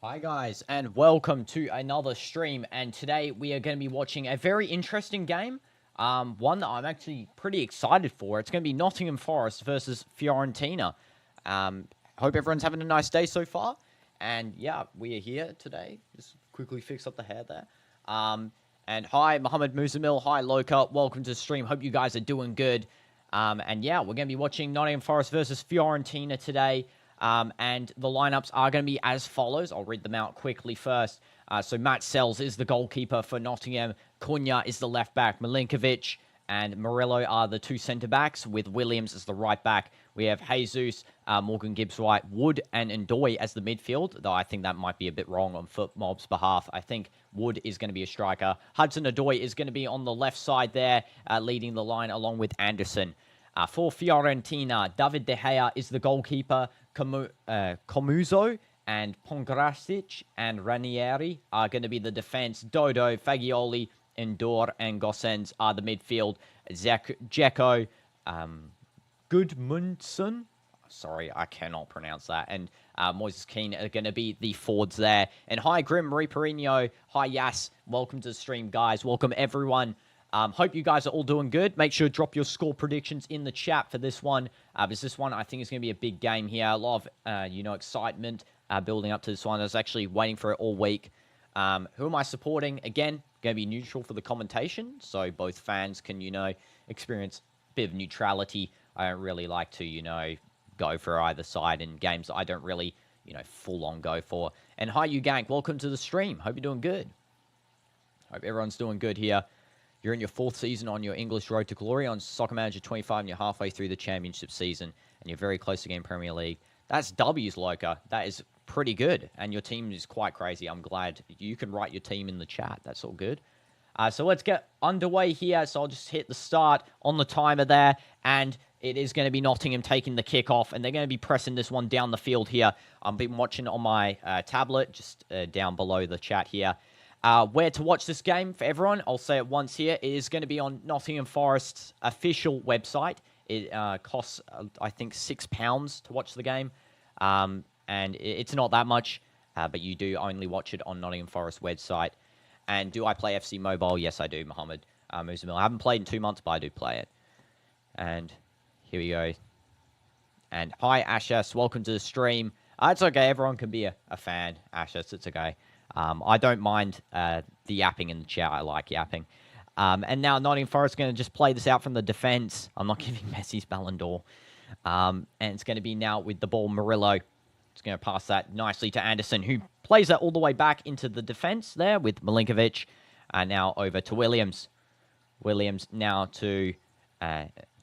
Hi guys, and welcome to another stream. And today we are going to be watching a very interesting game. One that I'm actually pretty excited for. It's going to be Nottingham Forest versus Fiorentina. Hope everyone's having a nice day so far. And yeah, we are here today. Just quickly fix up the hair there. And hi, Mohammed Muzamil. Hi, Loka. Welcome to the stream. Hope you guys are doing good. And yeah, we're going to be watching Nottingham Forest versus Fiorentina today. And the lineups are going to be as follows. I'll read them out quickly first. So Matt Sells is the goalkeeper for Nottingham. Cunha is the left back. Milinkovic and Murillo are the two centre backs, with Williams as the right back. We have Jesus, Morgan Gibbs-White, Wood, and Ndoye as the midfield, though I think that might be a bit wrong on FootMob's behalf. I think Wood is going to be a striker. Hudson-Odoi is going to be on the left side there, leading the line along with Anderson. For Fiorentina, David De Gea is the goalkeeper. Comuso and Pongracic and Ranieri are going to be the defense. Dodo, Fagioli, Endor, and Gossens are the midfield. Dzeko, Gudmundsson, sorry, I cannot pronounce that, and Moises Keane are going to be the forwards there. And hi, Grim Riperino. Hi, Yas. Welcome to the stream, guys. Welcome, everyone. Hope you guys are all doing good. Make sure to drop your score predictions in the chat for this one. Because this one, I think, is going to be a big game here. A lot of, excitement building up to this one. I was actually waiting for it all week. Who am I supporting? Again, going to be neutral for the commentation. So both fans can, experience a bit of neutrality. I don't really like to, go for either side in games that I don't really, full on go for. And hi, you gang. Welcome to the stream. Hope you're doing good. Hope everyone's doing good here. You're in your fourth season on your English road to glory on Soccer Manager 25, and you're halfway through the championship season, and you're very close to getting Premier League. That's W's, Loka. That is pretty good, and your team is quite crazy. I'm glad you can write your team in the chat. That's all good. So let's get underway here. So I'll just hit the start on the timer there, and it is going to be Nottingham taking the kickoff, and they're going to be pressing this one down the field here. I've been watching on my tablet, just down below the chat here. Where to watch this game for everyone, I'll say it once here. It is going to be on Nottingham Forest's official website. It costs, I think, £6 to watch the game. And it's not that much, but you do only watch it on Nottingham Forest website. And do I play FC Mobile? Yes, I do, Mohammed Muzamil. I haven't played in 2 months, but I do play it. And here we go. And hi, Ashas. Welcome to the stream. It's okay. Everyone can be a fan, Ashas. It's okay. I don't mind the yapping in the chat. I like yapping. And now Nottingham Forest is going to just play this out from the defense. I'm not giving Messi's Ballon d'Or. And it's going to be now with the ball, Murillo. It's going to pass that nicely to Anderson, who plays that all the way back into the defense there with Milinkovic. Now over to Williams. Williams now to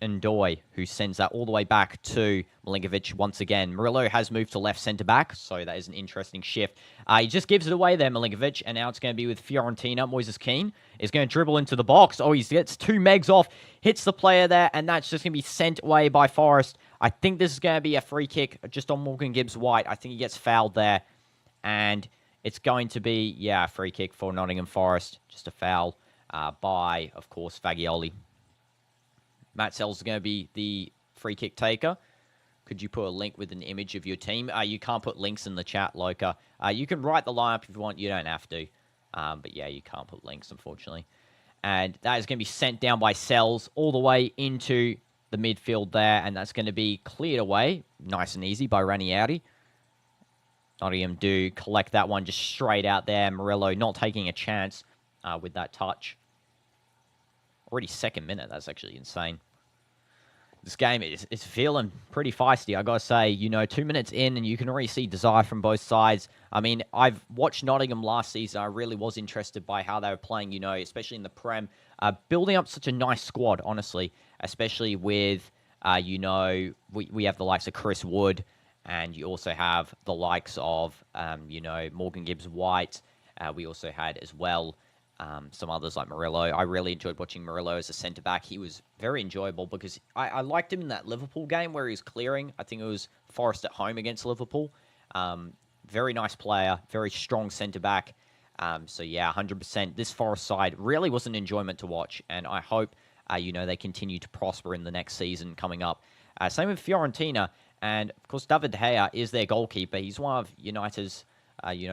Ndoye, who sends that all the way back to Milinkovic once again. Murillo has moved to left centre-back, so that is an interesting shift. He just gives it away there, Milinkovic, and now it's going to be with Fiorentina. Moises Keane is going to dribble into the box. Oh, he gets 2 megs off, hits the player there, and that's just going to be sent away by Forest. I think this is going to be a free kick just on Morgan Gibbs-White. I think he gets fouled there, and it's going to be, a free kick for Nottingham Forest. Just a foul by, of course, Fagioli. Matt Sells is going to be the free kick taker. Could you put a link with an image of your team? You can't put links in the chat, Loka. You can write the lineup if you want. You don't have to. But yeah, you can't put links, unfortunately. And that is going to be sent down by Sells all the way into the midfield there. And that's going to be cleared away, nice and easy, by Ranieri. Nottingham do collect that one just straight out there. Murillo not taking a chance with that touch. Already 2nd minute. That's actually insane. This game is feeling pretty feisty, I got to say. 2 minutes in, and you can already see desire from both sides. I mean, I've watched Nottingham last season. I really was interested by how they were playing, especially in the Prem. Building up such a nice squad, honestly, especially with, we have the likes of Chris Wood, and you also have the likes of, Morgan Gibbs-White. We also had as well some others like Murillo. I really enjoyed watching Murillo as a centre-back. He was very enjoyable because I liked him in that Liverpool game where he was clearing. I think it was Forest at home against Liverpool. Very nice player, very strong centre-back. So, yeah, 100%. This Forest side really was an enjoyment to watch, and I hope, they continue to prosper in the next season coming up. Same with Fiorentina, and, of course, David De Gea is their goalkeeper. He's one of United's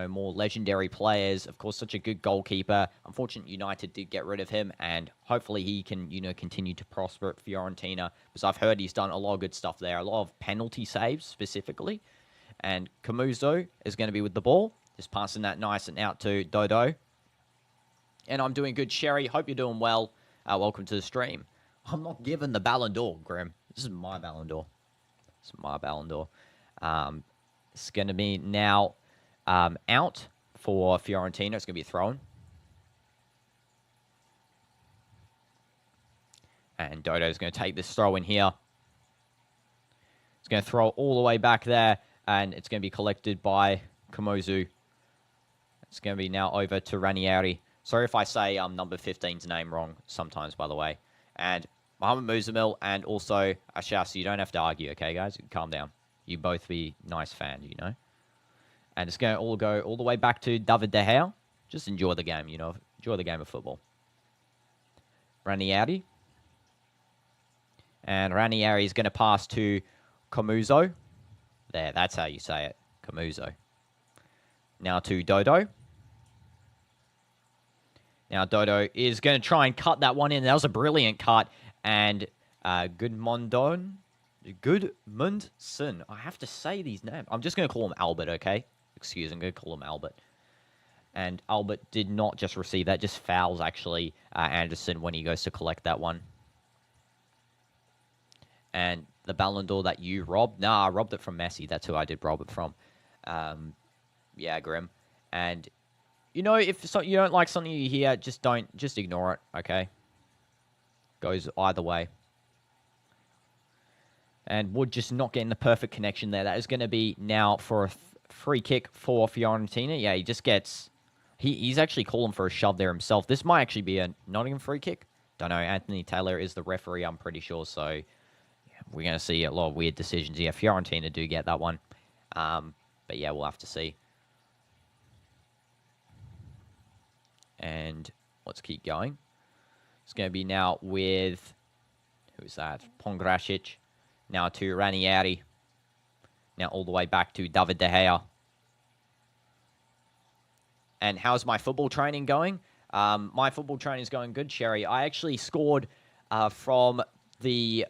more legendary players. Of course, such a good goalkeeper. Unfortunately, United did get rid of him, and hopefully he can, continue to prosper at Fiorentina, because I've heard he's done a lot of good stuff there, a lot of penalty saves specifically. And Camuso is going to be with the ball, just passing that nice and out to Dodo. And I'm doing good, Sherry. Hope you're doing well. Welcome to the stream. I'm not given the Ballon d'Or, Grim. This is my Ballon d'Or. This is my Ballon d'Or. It's going to be now out for Fiorentina. It's going to be a throw-in. And Dodo's going to take this throw-in here. It's going to throw all the way back there. And it's going to be collected by Kamozu. It's going to be now over to Ranieri. Sorry if I say number 15's name wrong sometimes, by the way. And Mohamed Muzamil and also Ashas, you don't have to argue, okay, guys? Calm down. You both be nice fans, And it's going to all go all the way back to David De Gea. Just enjoy the game, Enjoy the game of football. Ranieri. And Ranieri is going to pass to Camuso. There, that's how you say it. Camuso. Now to Dodo. Now Dodo is going to try and cut that one in. That was a brilliant cut. And Gudmundsson. I have to say these names. I'm just going to call him Albert, okay? Excuse me, I'm going to call him Albert. And Albert did not just receive that, just fouls, actually, Anderson when he goes to collect that one. And the Ballon d'Or that you robbed? Nah, I robbed it from Messi. That's who I did rob it from. Yeah, Grim. And, if you don't like something you hear, just ignore it, okay? Goes either way. And Wood just not getting the perfect connection there. That is going to be now for a free kick for Fiorentina. Yeah, he just gets... He's actually calling for a shove there himself. This might actually be a Nottingham free kick. Don't know. Anthony Taylor is the referee, I'm pretty sure. So, yeah, we're going to see a lot of weird decisions. Yeah, Fiorentina do get that one. But, yeah, we'll have to see. And let's keep going. It's going to be now with... Who's that? Pongracic. Now to Ranieri. Now all the way back to David De Gea. And how's my football training going? My football training is going good, Sherry. I actually scored from the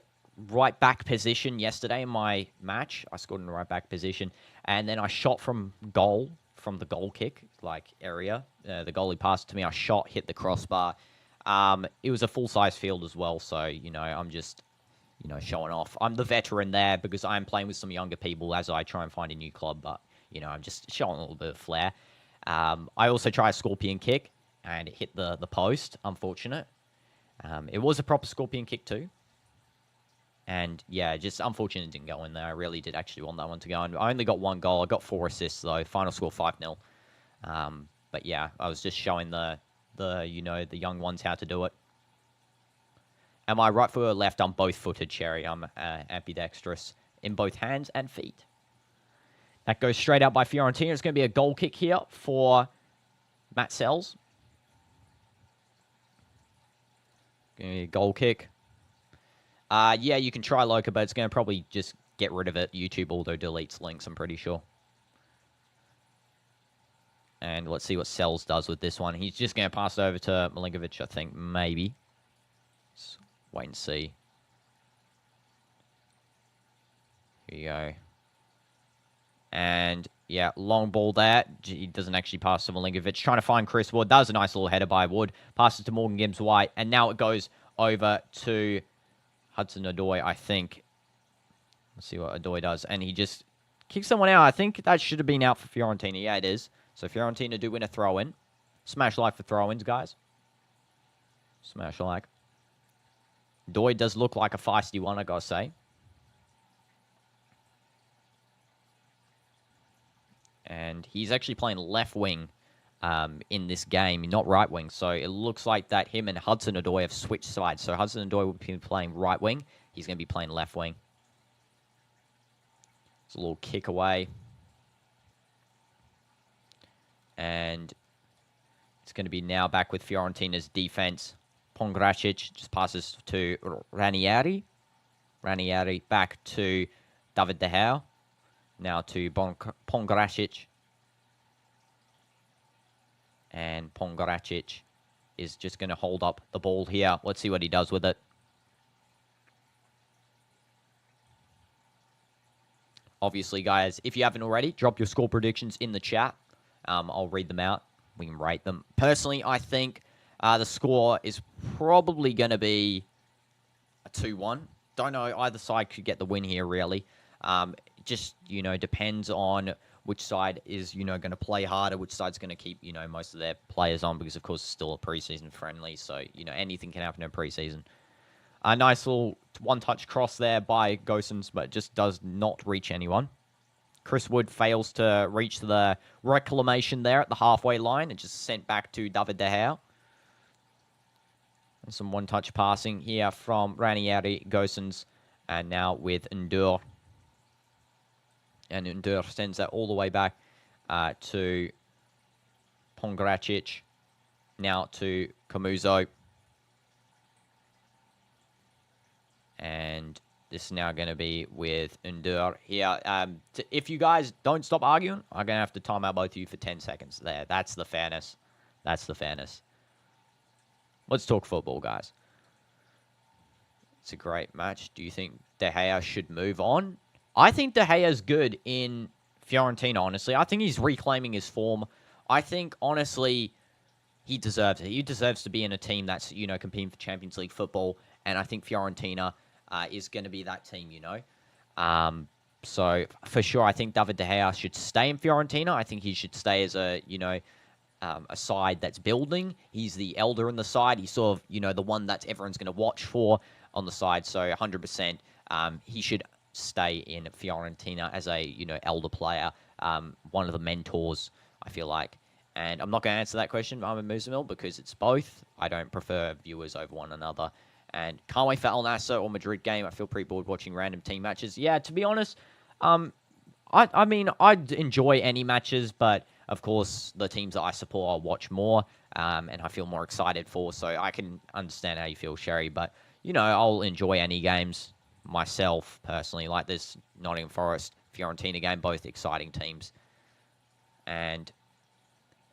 right back position yesterday in my match. I scored in the right back position. And then I shot from goal, from the goal kick, area. The goalie passed to me. I shot, hit the crossbar. It was a full-size field as well. So, I'm just... showing off. I'm the veteran there because I'm playing with some younger people as I try and find a new club. But, I'm just showing a little bit of flair. I also tried a scorpion kick and it hit the post. Unfortunate. It was a proper scorpion kick too. And, yeah, just unfortunate it didn't go in there. I really did actually want that one to go in. I only got one goal. I got 4 assists, though. Final score 5-0. But, yeah, I was just showing the young ones how to do it. Am I right foot or left? I'm both-footed, Cherry. I'm ambidextrous in both hands and feet. That goes straight out by Fiorentina. It's going to be a goal kick here for Matt Sells. Going to be a goal kick. Yeah, you can try Loca, but it's going to probably just get rid of it. YouTube auto deletes links, I'm pretty sure. And let's see what Sells does with this one. He's just going to pass it over to Milinkovic, I think, maybe. Let's wait and see. Here you go. And, yeah, long ball there. He doesn't actually pass to Milinkovic. Trying to find Chris Wood. That was a nice little header by Wood. Passes to Morgan Gibbs-White. And now it goes over to Hudson-Odoi, I think. Let's see what Odoi does. And he just kicks someone out. I think that should have been out for Fiorentina. Yeah, it is. So Fiorentina do win a throw-in. Smash like for throw-ins, guys. Smash like. Odoi does look like a feisty one, I gotta say. And he's actually playing left wing in this game, not right wing. So it looks like that him and Hudson-Odoi have switched sides. So Hudson-Odoi will be playing right wing. He's going to be playing left wing. It's a little kick away. And it's going to be now back with Fiorentina's defense. Pongracic just passes to Ranieri. Ranieri back to David De Gea. Now to Pongracic. And Pongracic is just going to hold up the ball here. Let's see what he does with it. Obviously, guys, if you haven't already, drop your score predictions in the chat. I'll read them out. We can rate them. Personally, I think the score is probably going to be a 2-1. Don't know. Either side could get the win here, really. Just, depends on which side is, going to play harder, which side's going to keep, most of their players on because, of course, it's still a preseason friendly. So, anything can happen in preseason. A nice little one-touch cross there by Gosens, but just does not reach anyone. Chris Wood fails to reach the reclamation there at the halfway line and just sent back to David De Gea. And some one-touch passing here from Ranieri, Gosens, and now with Ndur. And Ndur sends that all the way back to Pongracic. Now to Camuso. And this is now going to be with Ndur here. If you guys don't stop arguing, I'm going to have to time out both of you for 10 seconds there. That's the fairness. That's the fairness. Let's talk football, guys. It's a great match. Do you think De Gea should move on? I think De Gea's good in Fiorentina, honestly. I think he's reclaiming his form. I think, honestly, he deserves it. He deserves to be in a team that's, competing for Champions League football. And I think Fiorentina is going to be that team, So, for sure, I think David De Gea should stay in Fiorentina. I think he should stay as a side that's building. He's the elder in the side. He's sort of, the one that everyone's going to watch for on the side. So, 100%, he should stay in Fiorentina as a, elder player. One of the mentors, I feel like. And I'm not going to answer that question, Mohamed Musamil, because it's both. I don't prefer viewers over one another. And can't wait for Al Nassr or Madrid game. I feel pretty bored watching random team matches. Yeah, to be honest, I mean, I'd enjoy any matches, but of course, the teams that I support, I'll watch more, and I feel more excited for. So I can understand how you feel, Sherry. But, I'll enjoy any games myself, personally. Like this Nottingham Forest, Fiorentina game, both exciting teams. And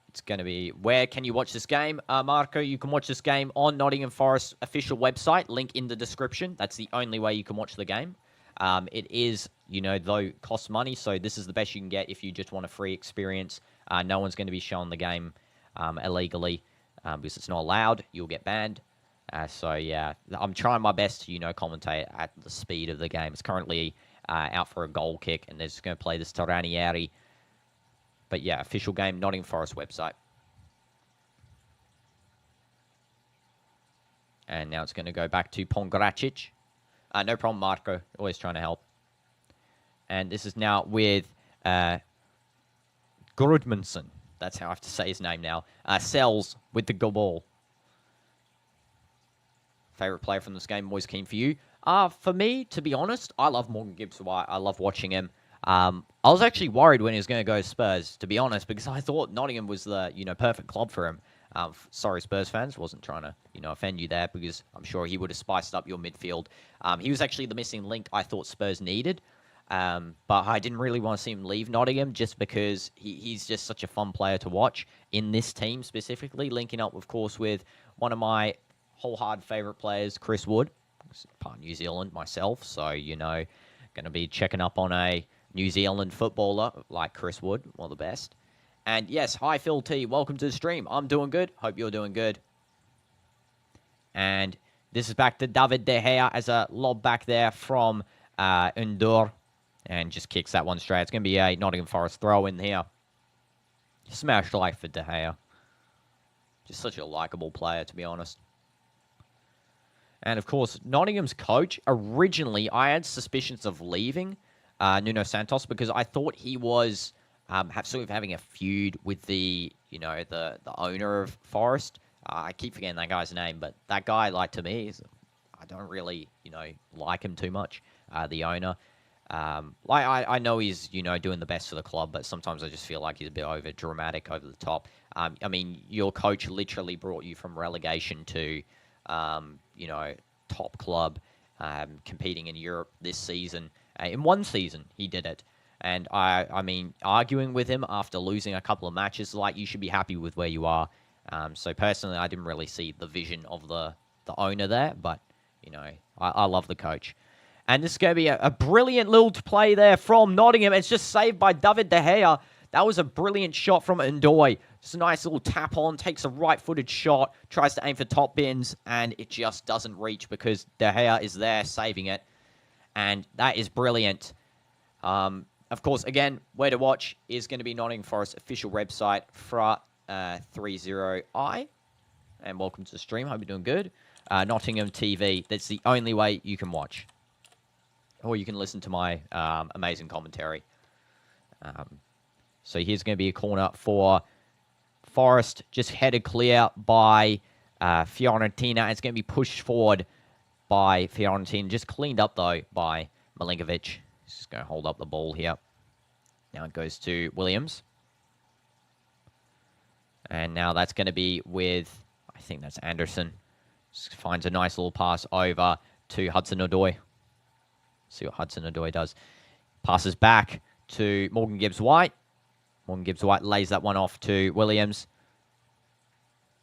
it's going to be, where can you watch this game? Marco, you can watch this game on Nottingham Forest official website. Link in the description. That's the only way you can watch the game. It is, though, costs money. So this is the best you can get if you just want a free experience. No one's going to be showing the game illegally because it's not allowed. You'll get banned. So, yeah, I'm trying my best to, commentate at the speed of the game. It's currently out for a goal kick, and they're just going to play this to Ranieri. But, yeah, official game, Nottingham Forest website. And now it's going to go back to Pongracic. No problem, Marco. Always trying to help. And this is now with Grudmanson. That's how I have to say his name now. Sells with the good ball. Favorite player from this game, Moise Keane, for you? For me, to be honest, I love Morgan Gibbs-White. I love watching him. I was actually worried when he was going to go to Spurs, to be honest, because I thought Nottingham was the, perfect club for him. Sorry, Spurs fans. Wasn't trying to, offend you there, because I'm sure he would have spiced up your midfield. He was actually the missing link I thought Spurs needed. But I didn't really want to see him leave Nottingham just because he's just such a fun player to watch in this team specifically, linking up, of course, with one of my wholehearted favorite players, Chris Wood. Part of New Zealand myself, so, going to be checking up on a New Zealand footballer like Chris Wood, one of the best. And yes, hi Phil T, welcome to the stream. I'm doing good. Hope you're doing good. And this is back to David De Gea as a lob back there from Ndur. And just kicks that one straight. It's going to be a Nottingham Forest throw in here. Smash life for De Gea. Just such a likable player, to be honest. And, of course, Nottingham's coach, originally, I had suspicions of leaving Nuno Santos because I thought he was sort of having a feud with the owner of Forest. I keep forgetting that guy's name, but that guy, to me, I don't really, like him too much, the owner. I know he's, doing the best for the club, but sometimes I just feel like he's a bit over dramatic, over the top. I mean, your coach literally brought you from relegation to, top club, competing in Europe this season. In one season, he did it. And I mean, arguing with him after losing a couple of matches, like, you should be happy with where you are. So personally, I didn't really see the vision of the owner there, but, you know, I love the coach. And this is going to be a brilliant little play there from Nottingham. It's just saved by David De Gea. That was a brilliant shot from Ndoye. Just a nice little tap on, takes a right-footed shot, tries to aim for top bins, and it just doesn't reach because De Gea is there saving it. And that is brilliant. Of course, again, where to watch is going to be Nottingham Forest official website, FRA30i. And welcome to the stream. Hope you're doing good. Nottingham TV. That's the only way you can watch. Or you can listen to my amazing commentary. So here's going to be a corner for Forest. Just headed clear by Fiorentina. It's going to be pushed forward by Fiorentina. Just cleaned up, though, by Milinkovic. He's just going to hold up the ball here. Now it goes to Williams. And now that's going to be with, I think that's Anderson. Just finds a nice little pass over to Hudson-Odoi. See what Hudson-Odoi does. Passes back to Morgan Gibbs-White. Morgan Gibbs-White lays that one off to Williams.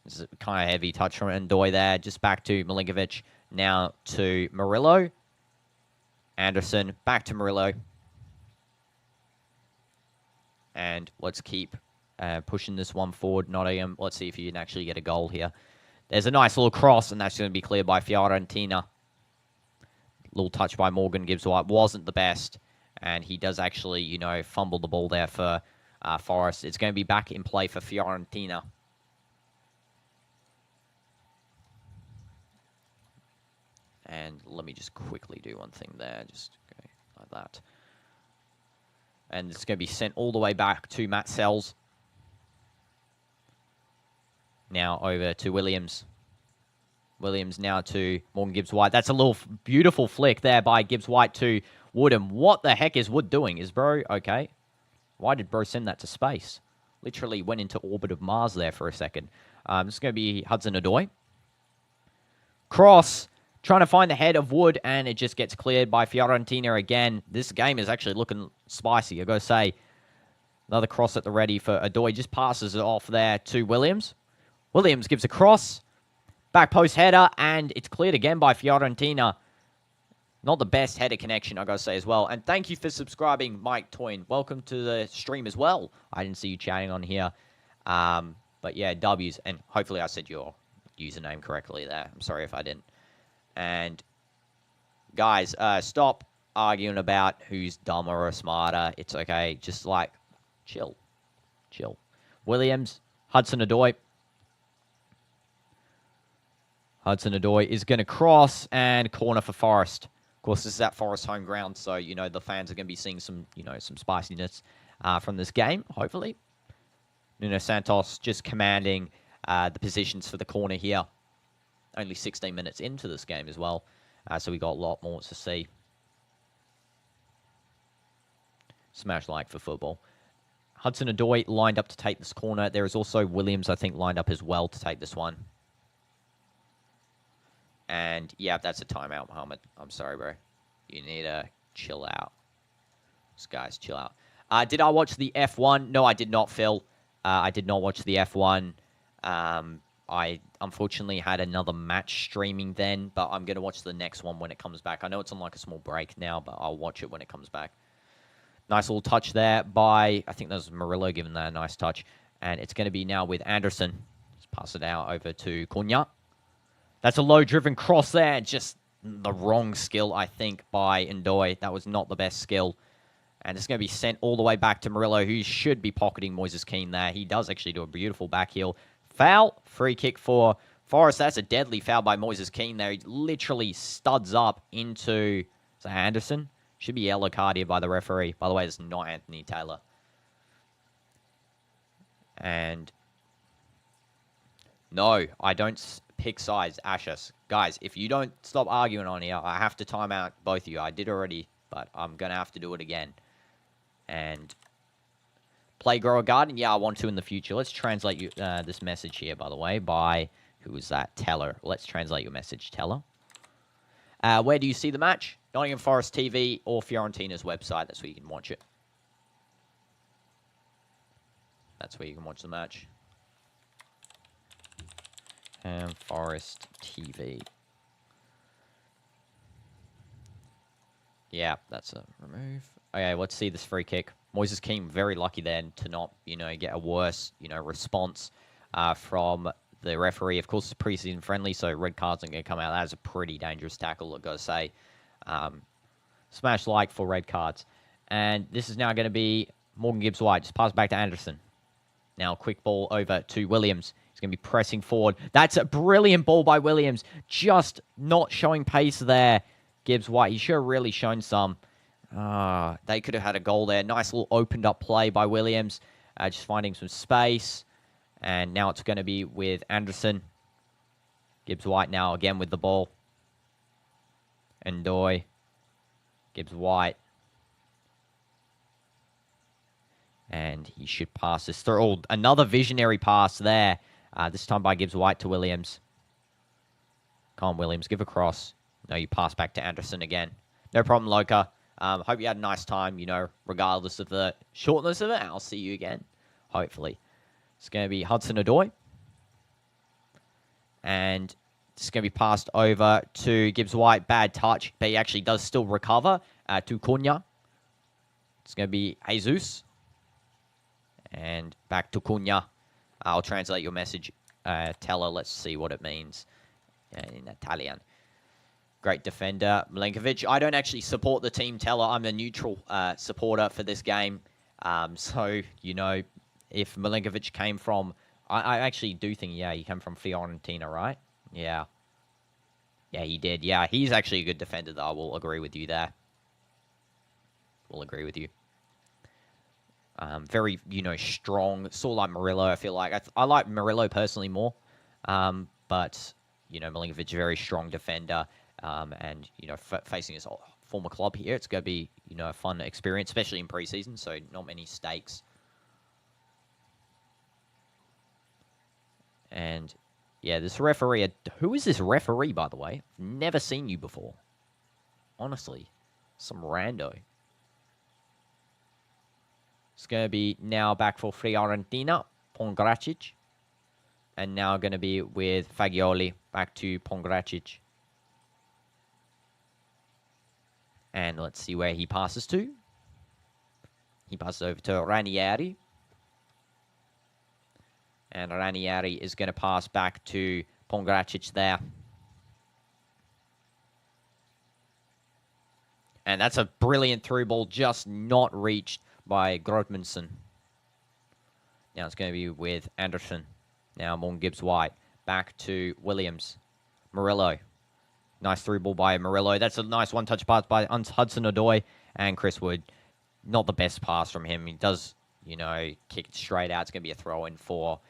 This is a kind of heavy touch from Ndoye there. Just back to Milinkovic. Now to Murillo. Anderson. Back to Murillo. And let's keep pushing this one forward. Nottingham. Let's see if you can actually get a goal here. There's a nice little cross, and that's going to be cleared by Fiorentina. Little touch by Morgan Gibbs-White. Wasn't the best. And he does actually, you know, fumble the ball there for Forest. It's going to be back in play for Fiorentina. And let me just quickly do one thing there. Just go like that. And it's going to be sent all the way back to Matt Sells. Now over to Williams. Williams now to Morgan Gibbs-White. That's a little beautiful flick there by Gibbs-White to Woodham. What the heck is Wood doing? Is Bro okay? Why did Bro send that to space? Literally went into orbit of Mars there for a second. This is going to be Hudson-Odoi. Cross. Trying to find the head of Wood, and it just gets cleared by Fiorentina again. This game is actually looking spicy, I've got to say. Another cross at the ready for Odoi. Just passes it off there to Williams. Williams gives a cross. Back post header, and it's cleared again by Fiorentina. Not the best header connection, I've got to say as well. And thank you for subscribing, Mike Toyne. Welcome to the stream as well. I didn't see you chatting on here. But yeah, W's. And hopefully I said your username correctly there. I'm sorry if I didn't. And guys, stop arguing about who's dumber or smarter. It's okay. Just like, chill. Chill. Williams, Hudson-Odoi. Hudson-Odoi is going to cross and corner for Forest. Of course, this is at Forest home ground, so, you know, the fans are going to be seeing some, you know, some spiciness from this game, hopefully. Nuno Santos just commanding the positions for the corner here. Only 16 minutes into this game as well, so we got a lot more to see. Smash like for football. Hudson-Odoi lined up to take this corner. There is also Williams, I think, lined up as well to take this one. And, yeah, that's a timeout, Mohammed. I'm sorry, bro. You need to chill out. This guy's chill out. Did I watch the F1? No, I did not, Phil. I did not watch the F1. I unfortunately had another match streaming then, but I'm going to watch the next one when it comes back. I know it's on like a small break now, but I'll watch it when it comes back. Nice little touch there by, I think that was Murillo giving that a nice touch. And it's going to be now with Anderson. Just pass it out over to Cunha. That's a low-driven cross there. Just the wrong skill, I think, by Ndoye. That was not the best skill. And it's going to be sent all the way back to Murillo, who should be pocketing Moises Keane there. He does actually do a beautiful back heel. Foul. Free kick for Forest. That's a deadly foul by Moises Keane there. He literally studs up into... Is that Anderson? Should be yellow card here by the referee. By the way, it's not Anthony Taylor. And... No, I don't pick sides, Ashes. Guys, if you don't stop arguing on here, I have to time out both of you. I did already, but I'm going to have to do it again. And... Play Grow a Garden? Yeah, I want to in the future. Let's translate you, this message here, by the way, by... Who was that? Teller. Let's translate your message, Teller. Where do you see the match? Nottingham Forest TV or Fiorentina's website. That's where you can watch it. That's where you can watch the match. And Forest TV. Yeah, that's a remove. Okay, let's see this free kick. Moises Keane very lucky then to not, get a worse, response from the referee. Of course, it's preseason friendly, so red cards aren't going to come out. That is a pretty dangerous tackle, I've got to say. Smash like for red cards. And this is now going to be Morgan Gibbs-White. Just pass back to Anderson. Now, quick ball over to Williams. He's going to be pressing forward. That's a brilliant ball by Williams. Just not showing pace there. Gibbs-White, he should have really shown some. They could have had a goal there. Nice little opened up play by Williams. Just finding some space. And now it's going to be with Anderson. Gibbs-White now again with the ball. Ndoye. Gibbs-White. And he should pass this through. Oh, another visionary pass there. This time by Gibbs-White to Williams. Come on, Williams. Give a cross. No, you pass back to Anderson again. No problem, Loka. Hope you had a nice time, regardless of the shortness of it. I'll see you again, hopefully. It's going to be Hudson-Odoi. And it's going to be passed over to Gibbs-White. Bad touch, but he actually does still recover to Cunha. It's going to be Jesus. And back to Cunha. I'll translate your message. Teller, let's see what it means in Italian. Great defender, Milenkovic. I don't actually support the team Teller. I'm a neutral supporter for this game. So, if Milenkovic came from... I actually do think, he came from Fiorentina, right? Yeah. Yeah, he did. Yeah, he's actually a good defender, though. I will agree with you there. Will agree with you. Very, strong. Sort of like Murillo, I feel like. I like Murillo personally more. But, Milenkovic, very strong defender. And, facing his former club here, it's going to be, a fun experience, especially in preseason, so not many stakes. And, yeah, this referee... Who is this referee, by the way? Never seen you before. Honestly. Some rando. It's going to be now back for Fiorentina, Pongracic. And now going to be with Fagioli, back to Pongracic. And let's see where he passes to. He passes over to Ranieri. And Ranieri is going to pass back to Pongracic there. And that's a brilliant through ball, just not reached by Grootmanson. Now it's going to be with Anderson. Now Morgan Gibbs-White. Back to Williams. Murillo. Nice through ball by Murillo. That's a nice one-touch pass by Hudson-Odoi and Chris Wood. Not the best pass from him. He does, kick it straight out. It's going to be a throw-in for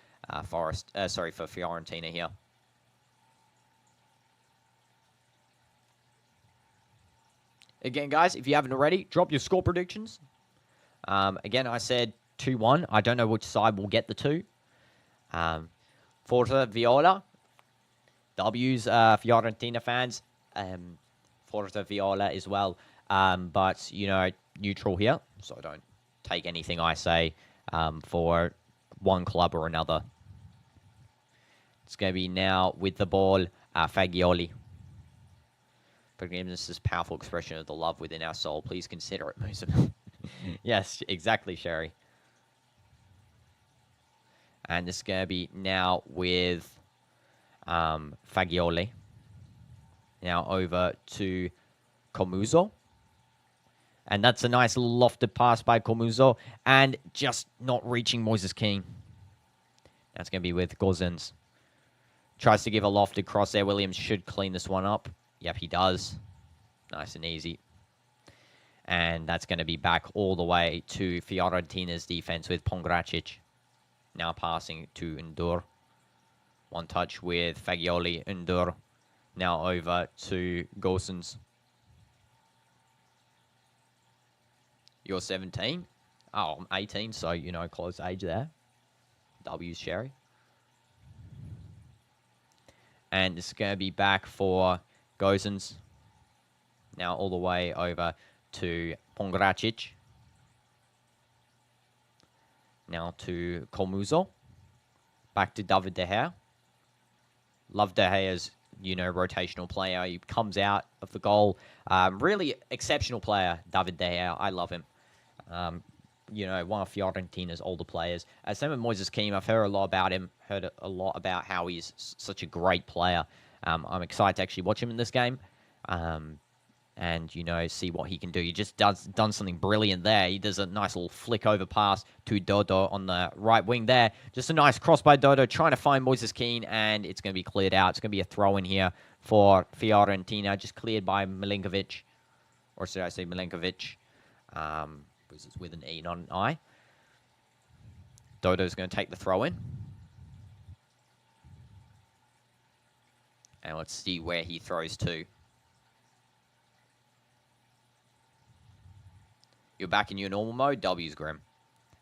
for Fiorentina here. Again, guys, if you haven't already, drop your score predictions. Again, I said 2-1. I don't know which side will get the 2. Forza Viola. W's Fiorentina fans. Forza Viola as well. But, neutral here. So don't take anything I say for one club or another. It's going to be now with the ball, Fagioli. Forgiveness is a powerful expression of the love within our soul. Please consider it, Musa. Yes, exactly, Sherry. And this is going to be now with Fagioli. Now over to Comuso. And that's a nice lofted pass by Comuso. And just not reaching Moises Keane. That's going to be with Gozens. Tries to give a lofted cross there. Williams should clean this one up. Yep, he does. Nice and easy. And that's going to be back all the way to Fiorentina's defense with Pongracic. Now passing to Ndour. One touch with Fagioli. Ndour. Now over to Gosens. You're 17? Oh, I'm 18, so, close age there. W's Sherry. And it's going to be back for Gosens. Now all the way over to Pongracic. Now to Colmuzo. Back to David De Gea. Love De Gea's, rotational player. He comes out of the goal. Really exceptional player, David De Gea. I love him. One of Fiorentina's older players. Same with Moises Kean. I've heard a lot about him. Heard a lot about how he's such a great player. I'm excited to actually watch him in this game. And, see what he can do. He just done something brilliant there. He does a nice little flick over pass to Dodo on the right wing there. Just a nice cross by Dodo, trying to find Moises Kean, and it's going to be cleared out. It's going to be a throw in here for Fiorentina, just cleared by Milinkovic. Or should I say Milinkovic? Because it's with an E, not an I. Dodo's going to take the throw in. And let's see where he throws to. You're back in your normal mode. W's Grim.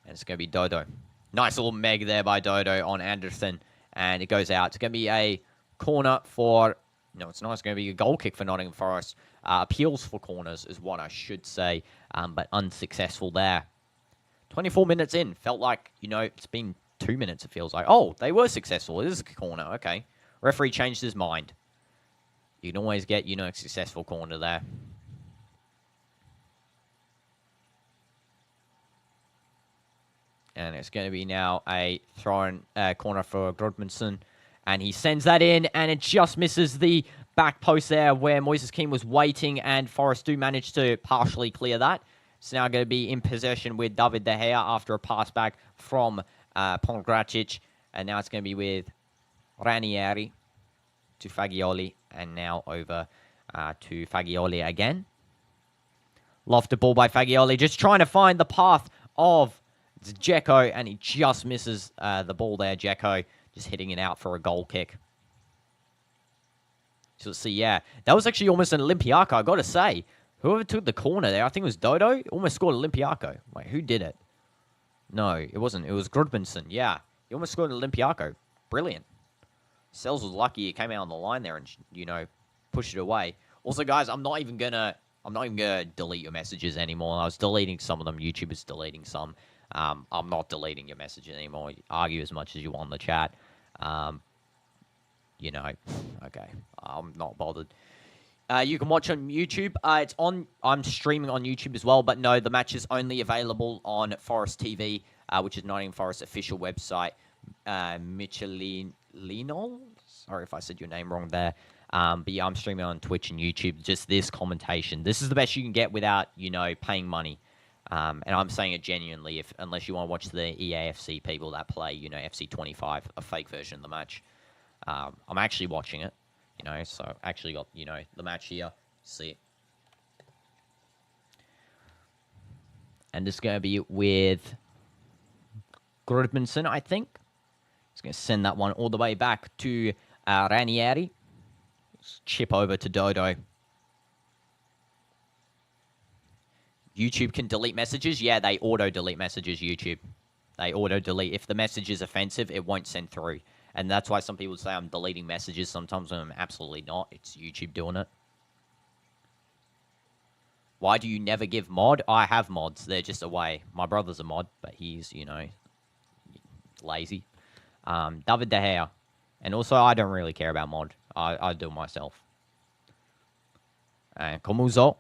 And it's going to be Dodo. Nice little meg there by Dodo on Anderson. And it goes out. It's going to be a corner for... No, it's not. It's going to be a goal kick for Nottingham Forest. Appeals for corners is what I should say. But unsuccessful there. 24 minutes in. Felt like, it's been 2 minutes, it feels like. Oh, they were successful. It is a corner. Okay. Referee changed his mind. You can always get, a successful corner there. And it's going to be now a thrown corner for Grodmanson. And he sends that in, and it just misses the back post there where Moises Kean was waiting, and Forest do manage to partially clear that. It's now going to be in possession with David De Gea after a pass back from Pongracic. And now it's going to be with Ranieri to Fagioli, and now over to Fagioli again. Lofted ball by Fagioli, just trying to find the path of Dzeko, and he just misses the ball there. Dzeko just hitting it out for a goal kick. So let's see, yeah. That was actually almost an Olympiaco, I got to say. Whoever took the corner there, I think it was Dodo, almost scored an Olympiaco. Wait, who did it? No, it wasn't. It was Grodmanson, yeah. He almost scored an Olympiaco. Brilliant. Sells was lucky he came out on the line there and, pushed it away. Also, guys, I'm not even gonna delete your messages anymore. I was deleting some of them. YouTube is deleting some. I'm not deleting your messages anymore. Argue as much as you want in the chat. Okay. I'm not bothered. You can watch on YouTube. I'm streaming on YouTube as well, but no, the match is only available on Forest TV, which is Nottingham Forest official website. Michelino? Sorry if I said your name wrong there. But yeah, I'm streaming on Twitch and YouTube. Just this commentation. This is the best you can get without, paying money. And I'm saying it genuinely, unless you want to watch the EAFC people that play, FC 25, a fake version of the match. I'm actually watching it, so I actually got, the match here. See it. And this is going to be with Grodmanson, I think. He's going to send that one all the way back to Ranieri. Chip over to Dodo. YouTube can delete messages. Yeah, they auto-delete messages, YouTube. They auto-delete. If the message is offensive, it won't send through. And that's why some people say I'm deleting messages sometimes when I'm absolutely not. It's YouTube doing it. Why do you never give mod? I have mods. They're just away. My brother's a mod, but he's, lazy. David De Gea. And also, I don't really care about mod. I do it myself. And Comuzo.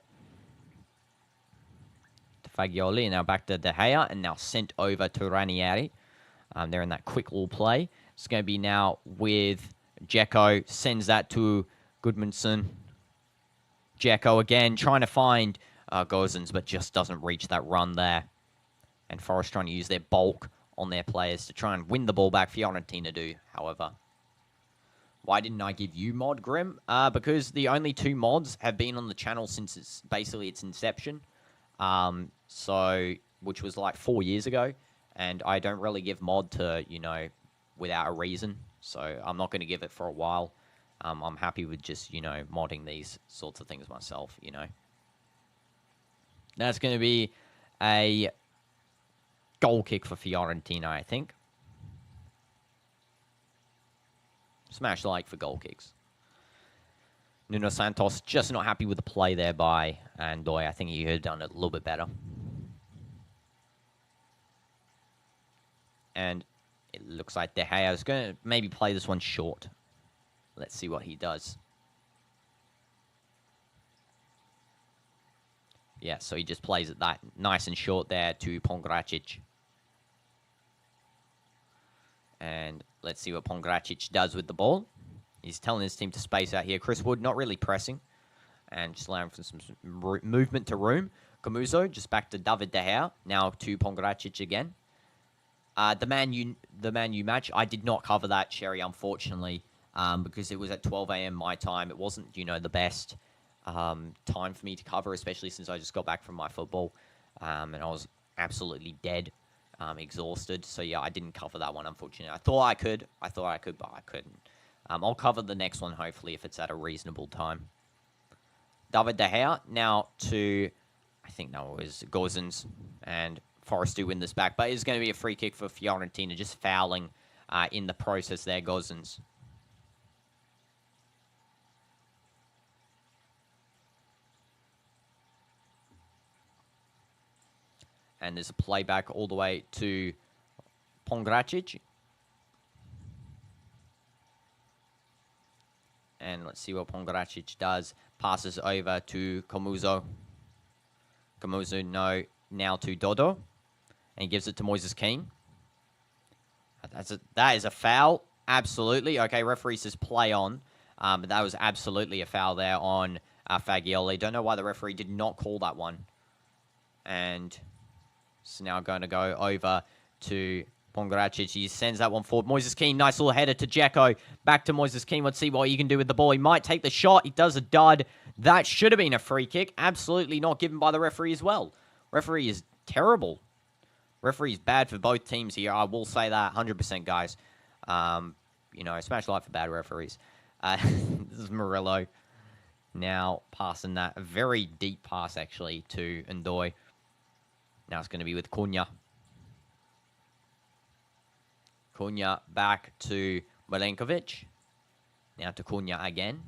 To Fagioli. Now back to De Gea. And now sent over to Ranieri. They're in that quick little play. It's going to be now with Dzeko. Sends that to Gudmundsson. Dzeko again. Trying to find Gozens, but just doesn't reach that run there. And Forest trying to use their bulk on their players to try and win the ball back. Fiorentina do, however. Why didn't I give you mod, Grim? Because the only 2 mods have been on the channel since its inception. Which was like 4 years ago. And I don't really give mod to, without a reason. So I'm not going to give it for a while. I'm happy with just, modding these sorts of things myself, That's going to be a goal kick for Fiorentina, I think. Smash like for goal kicks. Nuno Santos just not happy with the play there by Andoy. I think he could have done it a little bit better. And it looks like De Gea is going to maybe play this one short. Let's see what he does. Yeah, so he just plays it that nice and short there to Pongracic. And let's see what Pongracic does with the ball. He's telling his team to space out here. Chris Wood not really pressing. And just allowing for some movement to room. Camuso just back to David De Gea. Now to Pongracic again. The Man U match. I did not cover that, Sherry, unfortunately. Because it was at 12 a.m. my time. It wasn't, the best time for me to cover, especially since I just got back from my football. And I was absolutely dead. Exhausted. So, yeah, I didn't cover that one, unfortunately. I thought I could, but I couldn't. I'll cover the next one, hopefully, if it's at a reasonable time. David De Gea now to, I think that was Gozens, and Forest do win this back. But it's going to be a free kick for Fiorentina, just fouling in the process there, Gozens. And there's a playback all the way to Pongracic. And let's see what Pongracic does. Passes over to Camuso. Camuso now to Dodo. And he gives it to Moises Kean. That is a foul. Absolutely. Okay, referee says play on. But that was absolutely a foul there on Fagioli. Don't know why the referee did not call that one. And it's now going to go over to Pongracic. He sends that one forward. Moises Kean, nice little header to Dzeko. Back to Moises Kean. Let's see what he can do with the ball. He might take the shot. He does a dud. That should have been a free kick. Absolutely not given by the referee as well. Referee is terrible. Referee is bad for both teams here. I will say that 100%, guys. Smash light for bad referees. This is Murillo. Now passing that very deep pass, actually, to Ndoye. Now it's going to be with Cunha. Cunha back to Milenkovic. Now to Cunha again.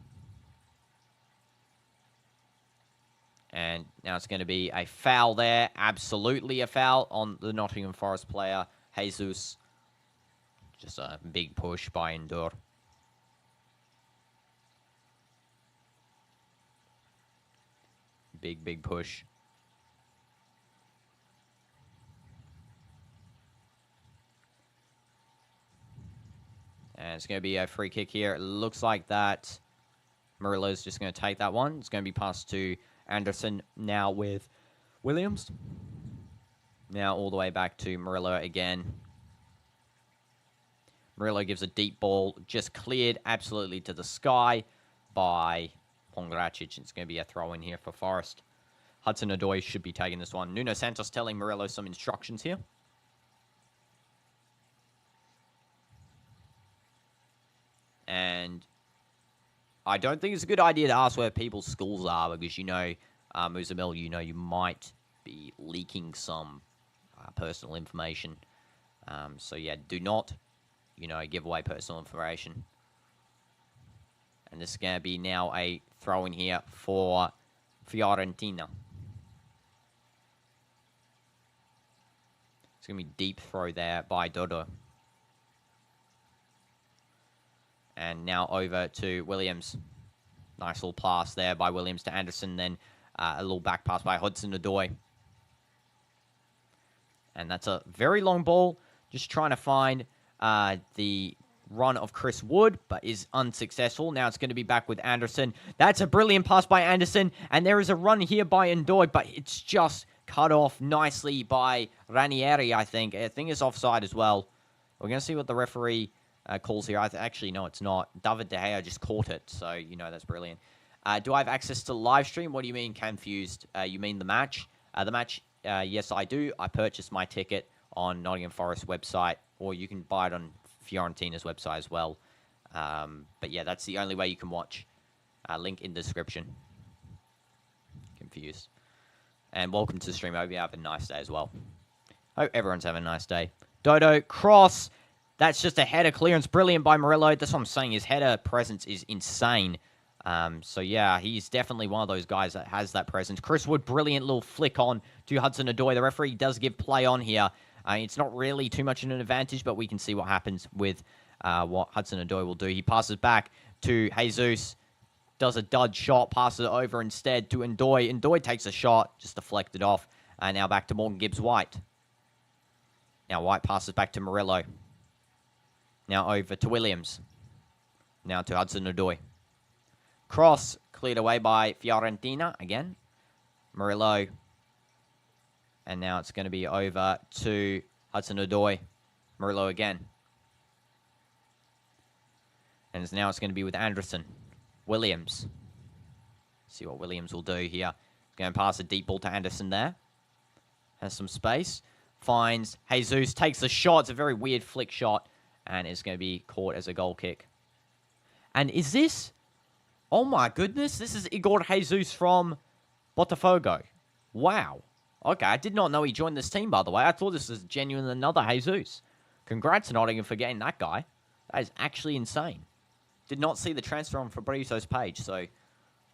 And now it's going to be a foul there. Absolutely a foul on the Nottingham Forest player, Jesus. Just a big push by Ndoye. Big push. And it's going to be a free kick here. It looks like that Murillo's just going to take that one. It's going to be passed to Anderson now with Williams. Now all the way back to Murillo again. Murillo gives a deep ball, just cleared absolutely to the sky by Pongracic. It's going to be a throw in here for Forest. Hudson-Odoi should be taking this one. Nuno Santos telling Murillo some instructions here. And I don't think it's a good idea to ask where people's schools are because, Muzamil, you might be leaking some personal information. So, yeah, do not, give away personal information. And this is going to be now a throw in here for Fiorentina. It's going to be deep throw there by Dodo. And now over to Williams. Nice little pass there by Williams to Anderson. Then a little back pass by Hudson-Odoi. And that's a very long ball. Just trying to find the run of Chris Wood, but is unsuccessful. Now it's going to be back with Anderson. That's a brilliant pass by Anderson. And there is a run here by Ndoye, but it's just cut off nicely by Ranieri, I think. I think it's offside as well. We're going to see what the referee calls here. Actually, no, it's not. David De Gea just caught it, so, that's brilliant. Do I have access to live stream? What do you mean, confused? You mean the match? The match, yes, I do. I purchased my ticket on Nottingham Forest website, or you can buy it on Fiorentina's website as well. But, yeah, that's the only way you can watch. Link in the description. Confused. And welcome to the stream. I hope you have a nice day as well. Hope everyone's having a nice day. Dodo, cross. That's just a header clearance. Brilliant by Murillo. That's what I'm saying. His header presence is insane. So, yeah, he's definitely one of those guys that has that presence. Chris Wood, brilliant little flick on to Hudson-Odoi. The referee does give play on here. It's not really too much of an advantage, but we can see what happens with what Hudson-Odoi will do. He passes back to Jesus, does a dud shot, passes it over instead to Ndoi. Ndoi takes a shot, just deflected off. Now back to Morgan Gibbs-White. Now White passes back to Murillo. Now over to Williams. Now to Hudson-Odoi. Cross cleared away by Fiorentina again. Murillo. And now it's going to be over to Hudson-Odoi. Murillo again. And now it's going to be with Anderson. Williams. See what Williams will do here. Going to pass a deep ball to Anderson there. Has some space. Finds Jesus. Takes a shot. It's a very weird flick shot. And it's going to be caught as a goal kick. And is this... Oh my goodness. This is Igor Jesus from Botafogo. Wow. Okay, I did not know he joined this team, by the way. I thought this was genuinely another Jesus. Congrats, Nottingham, for getting that guy. That is actually insane. Did not see the transfer on Fabrizio's page, so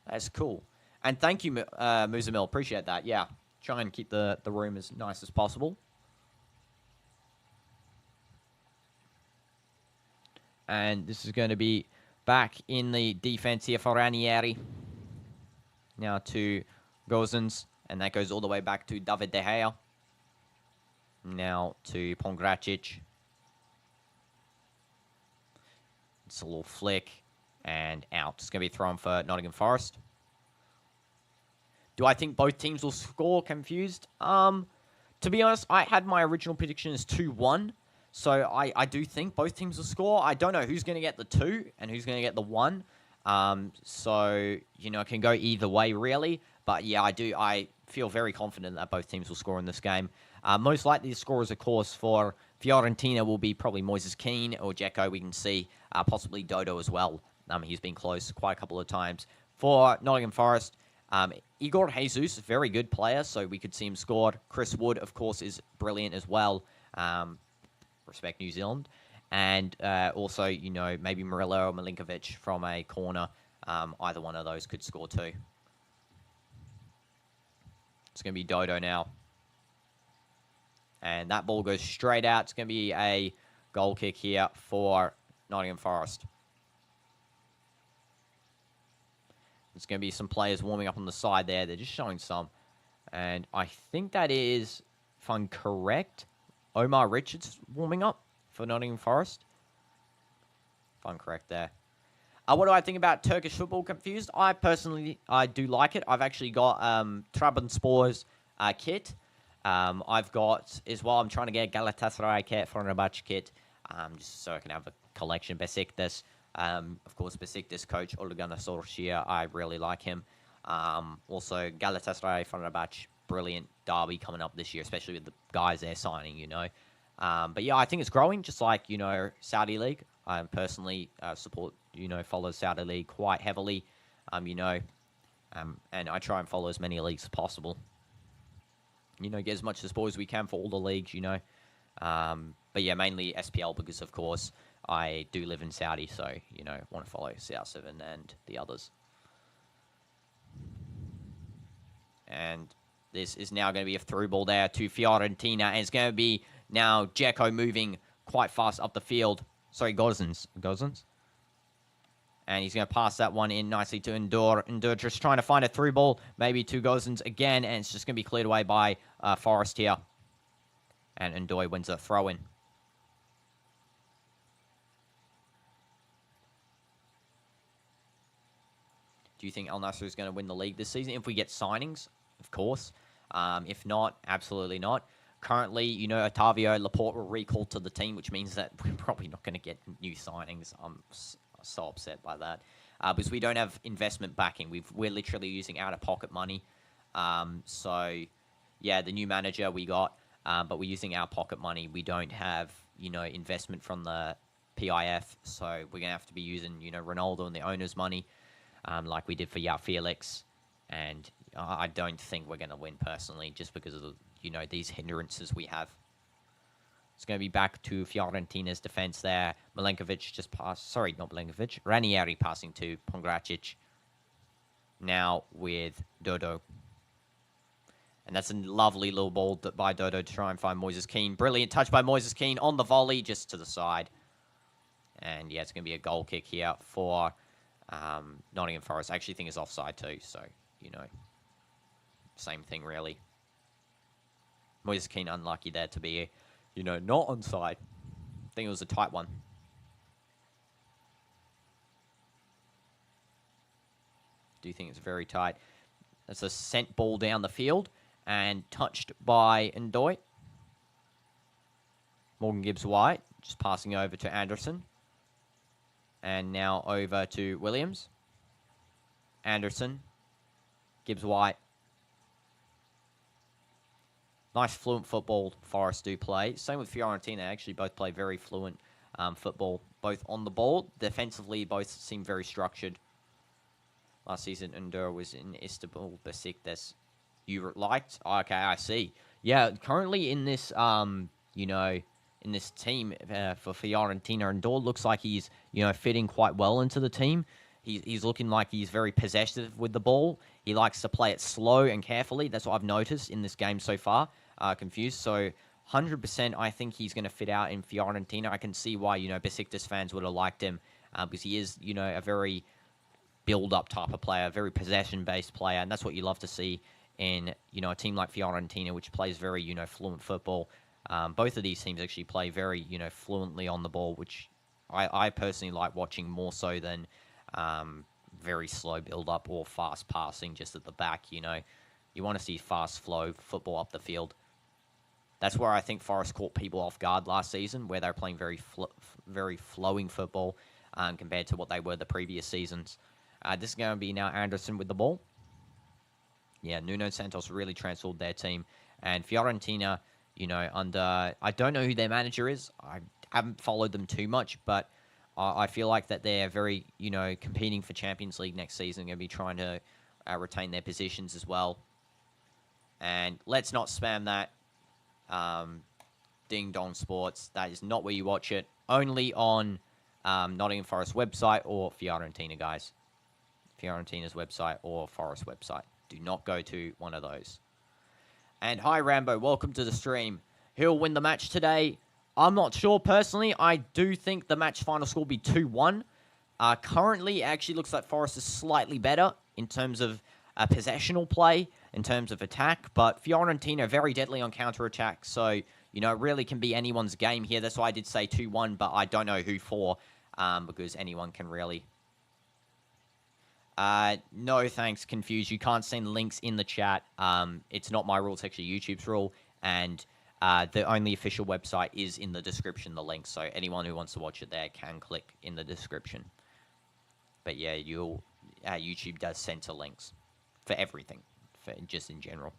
that's cool. And thank you, Muzamil. Appreciate that. Yeah, try and keep the room as nice as possible. And this is going to be back in the defense here for Ranieri. Now to Gozens. And that goes all the way back to David De Gea. Now to Pongracic. It's a little flick. And out. It's going to be thrown for Nottingham Forest. Do I think both teams will score? Confused. To be honest, I had my original prediction as 2-1. So I do think both teams will score. I don't know who's going to get the 2 and who's going to get the 1. So, you know, it can go either way, really. But, yeah, I feel very confident that both teams will score in this game. Most likely the scorers, of course, for Fiorentina will be probably Moises Keane or Dzeko. We can see possibly Dodo as well. He's been close quite a couple of times. For Nottingham Forest, Igor Jesus, very good player, so we could see him scored. Chris Wood, of course, is brilliant as well. Respect New Zealand. And also, you know, maybe Murillo or Milinkovic from a corner. Either one of those could score too. It's going to be Dodo now. And that ball goes straight out. It's going to be a goal kick here for Nottingham Forest. There's going to be some players warming up on the side there. They're just showing some. And I think that is, if I'm correct, Omar Richards warming up for Nottingham Forest. If I'm correct there. What do I think about Turkish football? Confused? I do like it. I've actually got Trabzonspor's kit. I've got, as well, I'm trying to get Galatasaray kit, Fenerbahce kit, just so I can have a collection. Besiktas, of course, Besiktas coach Ole Gunnar Solskjaer, I really like him. Also, Galatasaray, Fenerbahce, brilliant derby coming up this year, especially with the guys they're signing, you know. But yeah, I think it's growing, just like, you know, Saudi League. I personally support, you know, follow Saudi League quite heavily, you know, and I try and follow as many leagues as possible. You know, get as much support as we can for all the leagues, you know. But yeah, mainly SPL because, of course, I do live in Saudi, so, you know, want to follow CR7 and the others. And this is now going to be a through ball there to Fiorentina, and it's going to be now Dzeko moving quite fast up the field. Sorry, Gozens. And he's going to pass that one in nicely to Ndur. Ndur just trying to find a through ball, maybe to Gozens again, and it's just going to be cleared away by Forest here. And Ndur wins a throw-in. Do you think Al Nassr is going to win the league this season? If we get signings, of course. If not, absolutely not. Currently, you know, Otavio Laporte were recalled to the team, which means that we're probably not going to get new signings. I'm so upset by that. Because we don't have investment backing. We're literally using out-of-pocket money. So, yeah, the new manager we got, but we're using our pocket money. We don't have, you know, investment from the PIF. So we're going to have to be using, you know, Ronaldo and the owner's money, like we did for Yao Felix. And I don't think we're going to win personally, just because of the, you know, these hindrances we have. It's going to be back to Fiorentina's defense there. Milenkovic just passed. Sorry, not Milenkovic. Ranieri passing to Pongracic. Now with Dodo. And that's a lovely little ball by Dodo to try and find Moises Keane. Brilliant touch by Moises Keane on the volley, just to the side. And yeah, it's going to be a goal kick here for Nottingham Forest. I actually think it's offside too, so, same thing really. Moises Keane unlucky there to be, not onside. I think it was a tight one. Do think it's very tight. That's a sent ball down the field and touched by Ndoye. Morgan Gibbs-White just passing over to Anderson. And now over to Williams. Anderson. Gibbs-White. Nice fluent football Forest do play. Same with Fiorentina. They actually both play very fluent football. Both on the ball. Defensively, both seem very structured. Last season, Ndoye was in Istanbul Besiktas. You liked? Okay, I see. Yeah, currently in this, in this team for Fiorentina, Ndoye looks like he's, fitting quite well into the team. He's looking like he's very possessive with the ball. He likes to play it slow and carefully. That's what I've noticed in this game so far. Confused. So 100% I think he's going to fit out in Fiorentina. I can see why, Besiktas fans would have liked him because he is, a very build-up type of player, very possession-based player, and that's what you love to see in, a team like Fiorentina, which plays very, fluent football. Both of these teams actually play very, fluently on the ball, which I personally like watching more so than very slow build-up or fast passing just at the back, You want to see fast flow football up the field. That's where I think Forest caught people off guard last season, where they're playing very flowing football compared to what they were the previous seasons. This is going to be now Anderson with the ball. Yeah, Nuno Santos really transformed their team. And Fiorentina, under... I don't know who their manager is. I haven't followed them too much, but I feel like that they're very, competing for Champions League next season. Going to be trying to retain their positions as well. And let's not spam that. Ding Dong Sports. That is not where you watch it. Only on Nottingham Forest website or Fiorentina, guys. Fiorentina's website or Forest website. Do not go to one of those. And hi, Rambo. Welcome to the stream. Who'll win the match today? I'm not sure personally. I do think the match final score will be 2-1. Currently, it actually looks like Forest is slightly better in terms of possessional play, in terms of attack. But Fiorentina very deadly on counter-attack. So, it really can be anyone's game here. That's why I did say 2-1, but I don't know who for because anyone can really... no, thanks, Confused. You can't send links in the chat. It's not my rule. It's actually YouTube's rule. And the only official website is in the description, the link. So anyone who wants to watch it there can click in the description. But yeah, YouTube does censor links for everything, just in general.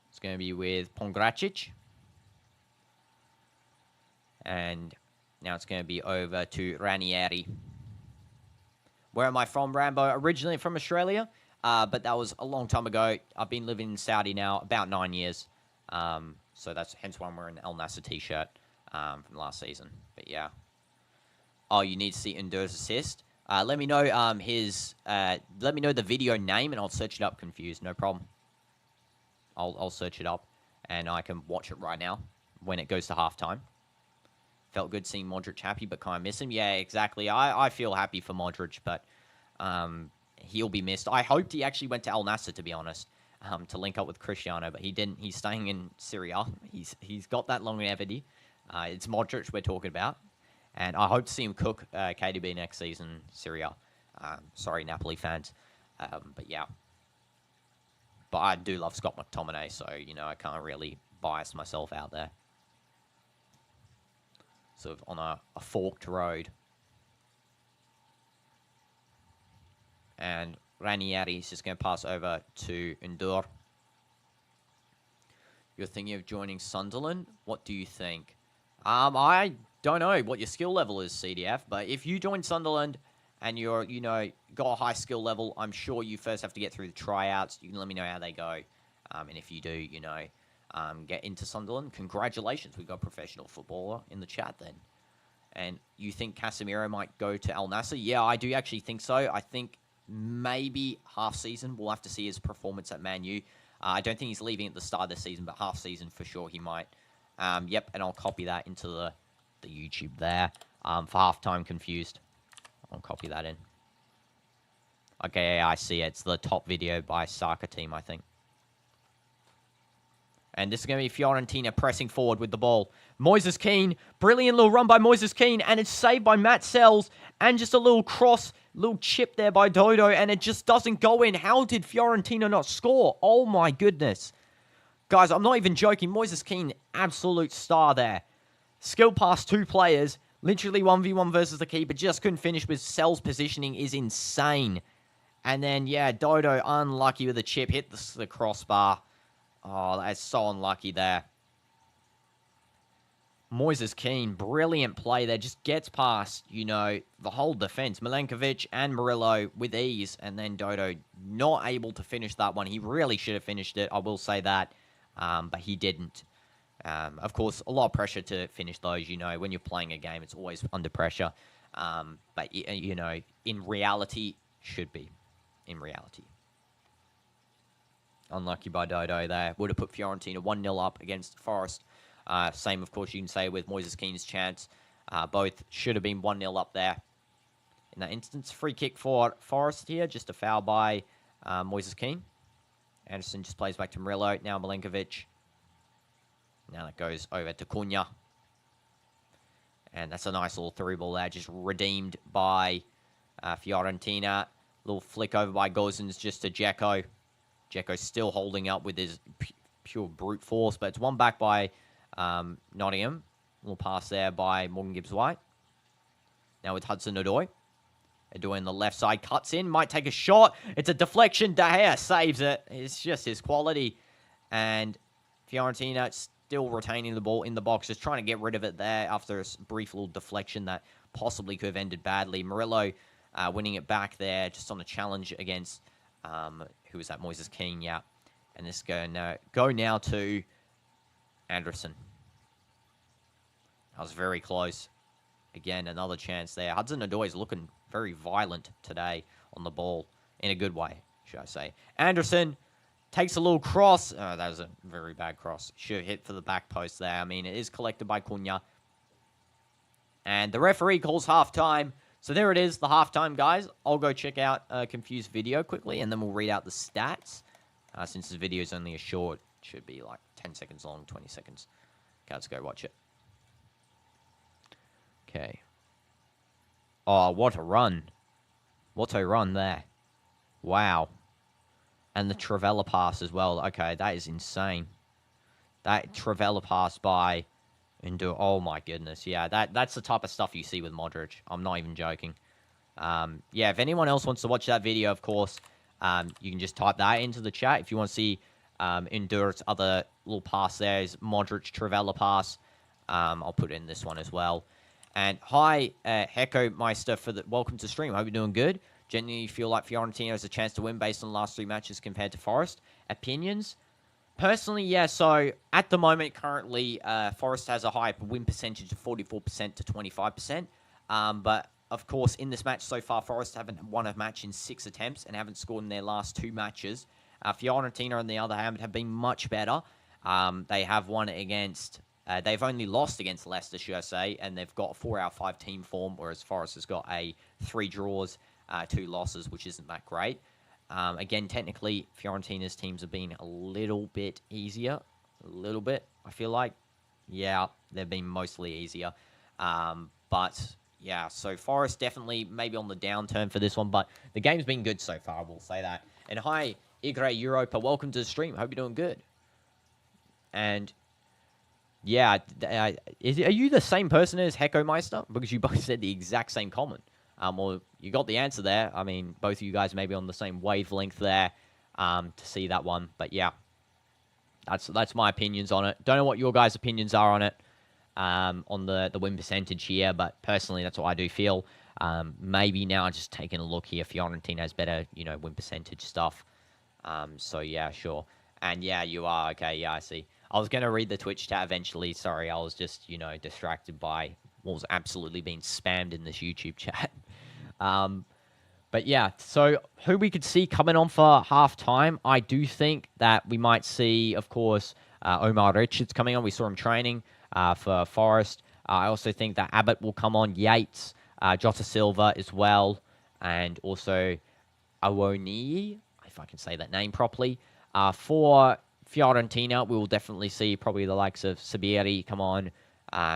It's going to be with Pongracic. And now it's going to be over to Ranieri. Where am I from, Rambo? Originally from Australia, but that was a long time ago. I've been living in Saudi now about 9 years. So that's hence why I'm wearing an Al Nassr t-shirt from last season. But yeah. Oh, you need to see Ndoye's assist. Let me know let me know the video name and I'll search it up. Confused, no problem. I'll search it up and I can watch it right now when it goes to halftime. Felt good seeing Modric happy, but kind of miss him. Yeah, exactly. I feel happy for Modric, but he'll be missed. I hoped he actually went to Al Nassr, to be honest, to link up with Cristiano, but he didn't. He's staying in Syria. He's got that longevity. It's Modric we're talking about, and I hope to see him cook KDB next season, Syria. Sorry, Napoli fans, but yeah. But I do love Scott McTominay, so I can't really bias myself out there. Sort of on a forked road. And Ranieri is just going to pass over to Ndoye. You're thinking of joining Sunderland? What do you think? I don't know what your skill level is, CDF, but if you join Sunderland and you're, got a high skill level, I'm sure you first have to get through the tryouts. You can let me know how they go. And if you do, get into Sunderland, congratulations. We've got a professional footballer in the chat then. And you think Casemiro might go to Al Nassr? Yeah, I do actually think so. I think maybe half season. We'll have to see his performance at Man U. I don't think he's leaving at the start of the season, but half season for sure he might. Yep, and I'll copy that into the YouTube there. For halftime confused. I'll copy that in. Okay, yeah, I see it. It's the top video by Soccer Team, I think. And this is going to be Fiorentina pressing forward with the ball. Moises Kean, brilliant little run by Moises Kean, and it's saved by Matt Sells, and just a little cross, little chip there by Dodo, and it just doesn't go in. How did Fiorentina not score? Oh my goodness. Guys, I'm not even joking. Moises Kean, absolute star there. Skill past two players, literally 1v1 versus the keeper, just couldn't finish with Sells' positioning is insane. And then, yeah, Dodo, unlucky with the chip, hit the crossbar. Oh, that's so unlucky there. Moises Kean, brilliant play there. Just gets past, you know, the whole defense. Milenkovic and Murillo with ease. And then Dodo not able to finish that one. He really should have finished it, I will say that. But he didn't. Of course, a lot of pressure to finish those. You know, when you're playing a game, it's always under pressure. But, you know, in reality, should be. In reality. Unlucky by Dodo there. Would have put Fiorentina 1-0 up against Forest. Same, of course, you can say with Moises Kean's chance. Both should have been 1-0 up there. In that instance, free kick for Forest here. Just a foul by Moises Kean. Anderson just plays back to Murillo. Now Milenkovic. Now that goes over to Cunha. And that's a nice little through ball there. Just redeemed by Fiorentina. Little flick over by Gozens just to Dzeko. Dzeko still holding up with his pure brute force. But it's one back by Nottingham. Little pass there by Morgan Gibbs-White. Now with Hudson-Odoi. Odoi on the left side. Cuts in. Might take a shot. It's a deflection. De Gea saves it. It's just his quality. And Fiorentina still retaining the ball in the box. Just trying to get rid of it there after a brief little deflection that possibly could have ended badly. Murillo winning it back there just on a challenge against... who was that? Moises Kean, yeah. And this go now to Anderson. That was very close. Again, another chance there. Hudson-Odoi is looking very violent today on the ball. In a good way, should I say. Anderson takes a little cross. Oh, that was a very bad cross. Should have hit for the back post there. I mean, it is collected by Cunha. And the referee calls halftime. So there it is, the halftime, guys. I'll go check out a confused video quickly, and then we'll read out the stats. Since this video is only a short, should be like 10 seconds long, 20 seconds. Okay, let's go watch it. Okay. Oh, what a run. What a run there. Wow. And the Trivela pass as well. Okay, that is insane. That Trivela pass by... oh my goodness, yeah, that's the type of stuff you see with Modric. I'm not even joking. Yeah, if anyone else wants to watch that video, of course, you can just type that into the chat. If you want to see Endur's other little pass there is Modric Trivela pass. I'll put in this one as well. And hi, Hecko Meister, welcome to stream. Hope you're doing good. Genuinely feel like Fiorentina has a chance to win based on the last 3 matches compared to Forest. Opinions? Personally, yeah, so at the moment, currently, Forest has a high win percentage of 44% to 25%. But, of course, in this match so far, Forest haven't won a match in 6 attempts and haven't scored in their last 2 matches. Fiorentina, on the other hand, have been much better. They have won against... they've only lost against Leicester, should I say, and they've got a 4 out of 5 team form, whereas Forest has got a 3 draws, 2 losses, which isn't that great. Again, technically, Fiorentina's teams have been a little bit easier. A little bit, I feel like. Yeah, they've been mostly easier. But, yeah, so Forest definitely maybe on the downturn for this one. But the game's been good so far, I will say that. And hi, Igre Europa. Welcome to the stream. Hope you're doing good. And, yeah, are you the same person as Hecko Meister? Because you both said the exact same comment. Well, you got the answer there. I mean, both of you guys may be on the same wavelength there to see that one. But, yeah, that's my opinions on it. Don't know what your guys' opinions are on it, on the win percentage here. But, personally, that's what I do feel. Maybe now just taking a look here, Fiorentina has better, win percentage stuff. So, yeah, sure. And, yeah, you are. Okay, yeah, I see. I was going to read the Twitch chat eventually. Sorry, I was just, distracted by what was absolutely being spammed in this YouTube chat. But yeah, so who we could see coming on for half time, I do think that we might see, of course, Omar Richards coming on. We saw him training for Forest. I also think that Abbott will come on, Yates, Jota Silva as well, and also Awoni, if I can say that name properly. For Fiorentina, we will definitely see probably the likes of Sabieri come on,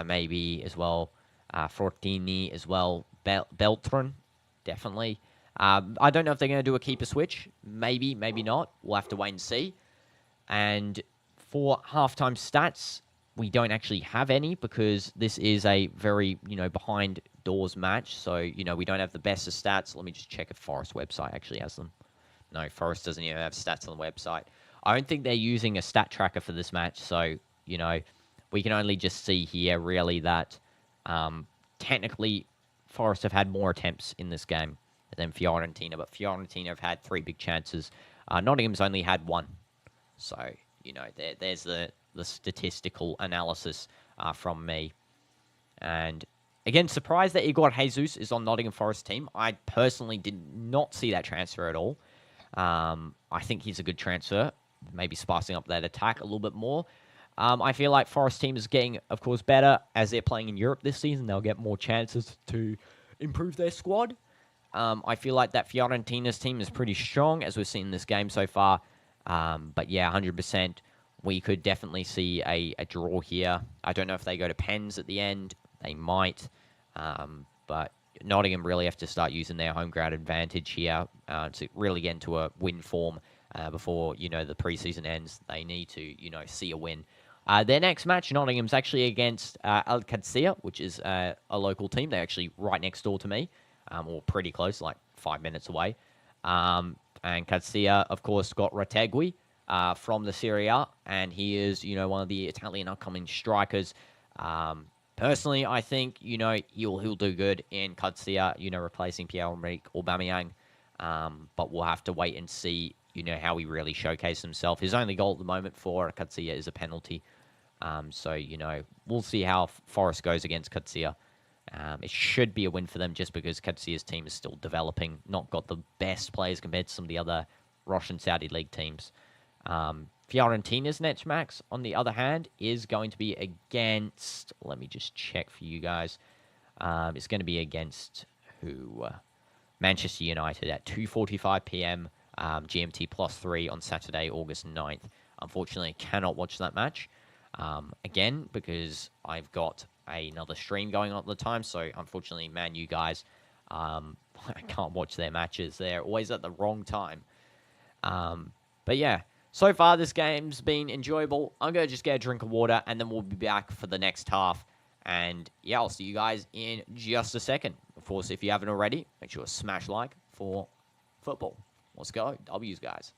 maybe as well, Fortini as well, Beltran, definitely. I don't know if they're going to do a keeper switch. Maybe, maybe not. We'll have to wait and see. And for halftime stats, we don't actually have any because this is a very, behind doors match. So, we don't have the best of stats. Let me just check if Forest website actually has them. No, Forest doesn't even have stats on the website. I don't think they're using a stat tracker for this match. So, we can only just see here really that technically Forest have had more attempts in this game than Fiorentina, but Fiorentina have had 3 big chances. Nottingham's only had 1. So, there's the statistical analysis from me. And again, surprised that Igor Jesus is on Nottingham Forest team. I personally did not see that transfer at all. I think he's a good transfer, maybe spicing up that attack a little bit more. I feel like Forest team is getting, of course, better as they're playing in Europe this season. They'll get more chances to improve their squad. I feel like that Fiorentina's team is pretty strong, as we've seen in this game so far. But yeah, 100%, we could definitely see a draw here. I don't know if they go to pens at the end. They might. But Nottingham really have to start using their home ground advantage here to really get into a win form before, the preseason ends. They need to, see a win. Their next match, Nottingham's actually against Al Qadsiya, which is a local team. They're actually right next door to me, or pretty close, like 5 minutes away. And Qadsiya, of course, got Retegui from the Serie A, and he is, one of the Italian upcoming strikers. Personally, I think, he'll do good in Qadsiya, replacing Pierre-Emerick Aubameyang. But we'll have to wait and see, how he really showcases himself. His only goal at the moment for Qadsiya is a penalty. So, we'll see how Forest goes against Qadsiya. It should be a win for them just because Qadsiya's team is still developing, not got the best players compared to some of the other Russian Saudi League teams. Fiorentina's next match, on the other hand, is going to be against... Let me just check for you guys. It's going to be against who? Manchester United at 2:45 p.m. GMT +3 on Saturday, August 9th. Unfortunately, cannot watch that match. Again, because I've got another stream going on at the time. So, unfortunately, man, you guys, I can't watch their matches. They're always at the wrong time. But yeah, so far this game's been enjoyable. I'm going to just get a drink of water, and then we'll be back for the next half. And yeah, I'll see you guys in just a second. Of course, if you haven't already, make sure to smash like for football. Let's go. W's, guys.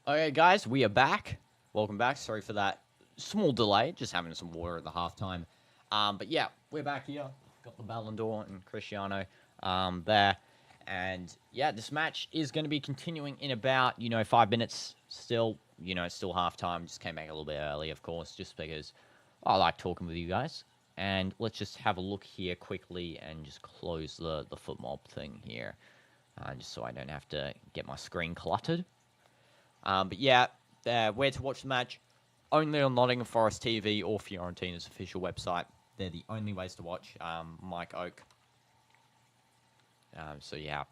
Okay, guys, we are back. Welcome back. Sorry for that small delay. Just having some water at the halftime. But yeah, we're back here. Got the Ballon d'Or and Cristiano there. And yeah, this match is going to be continuing in about, 5 minutes still. It's still halftime. Just came back a little bit early, of course, just because I like talking with you guys. And let's just have a look here quickly and just close the foot mob thing here. Just so I don't have to get my screen cluttered. But yeah, where to watch the match? Only on Nottingham Forest TV or Fiorentina's official website. They're the only ways to watch. Mike Oak. So yeah,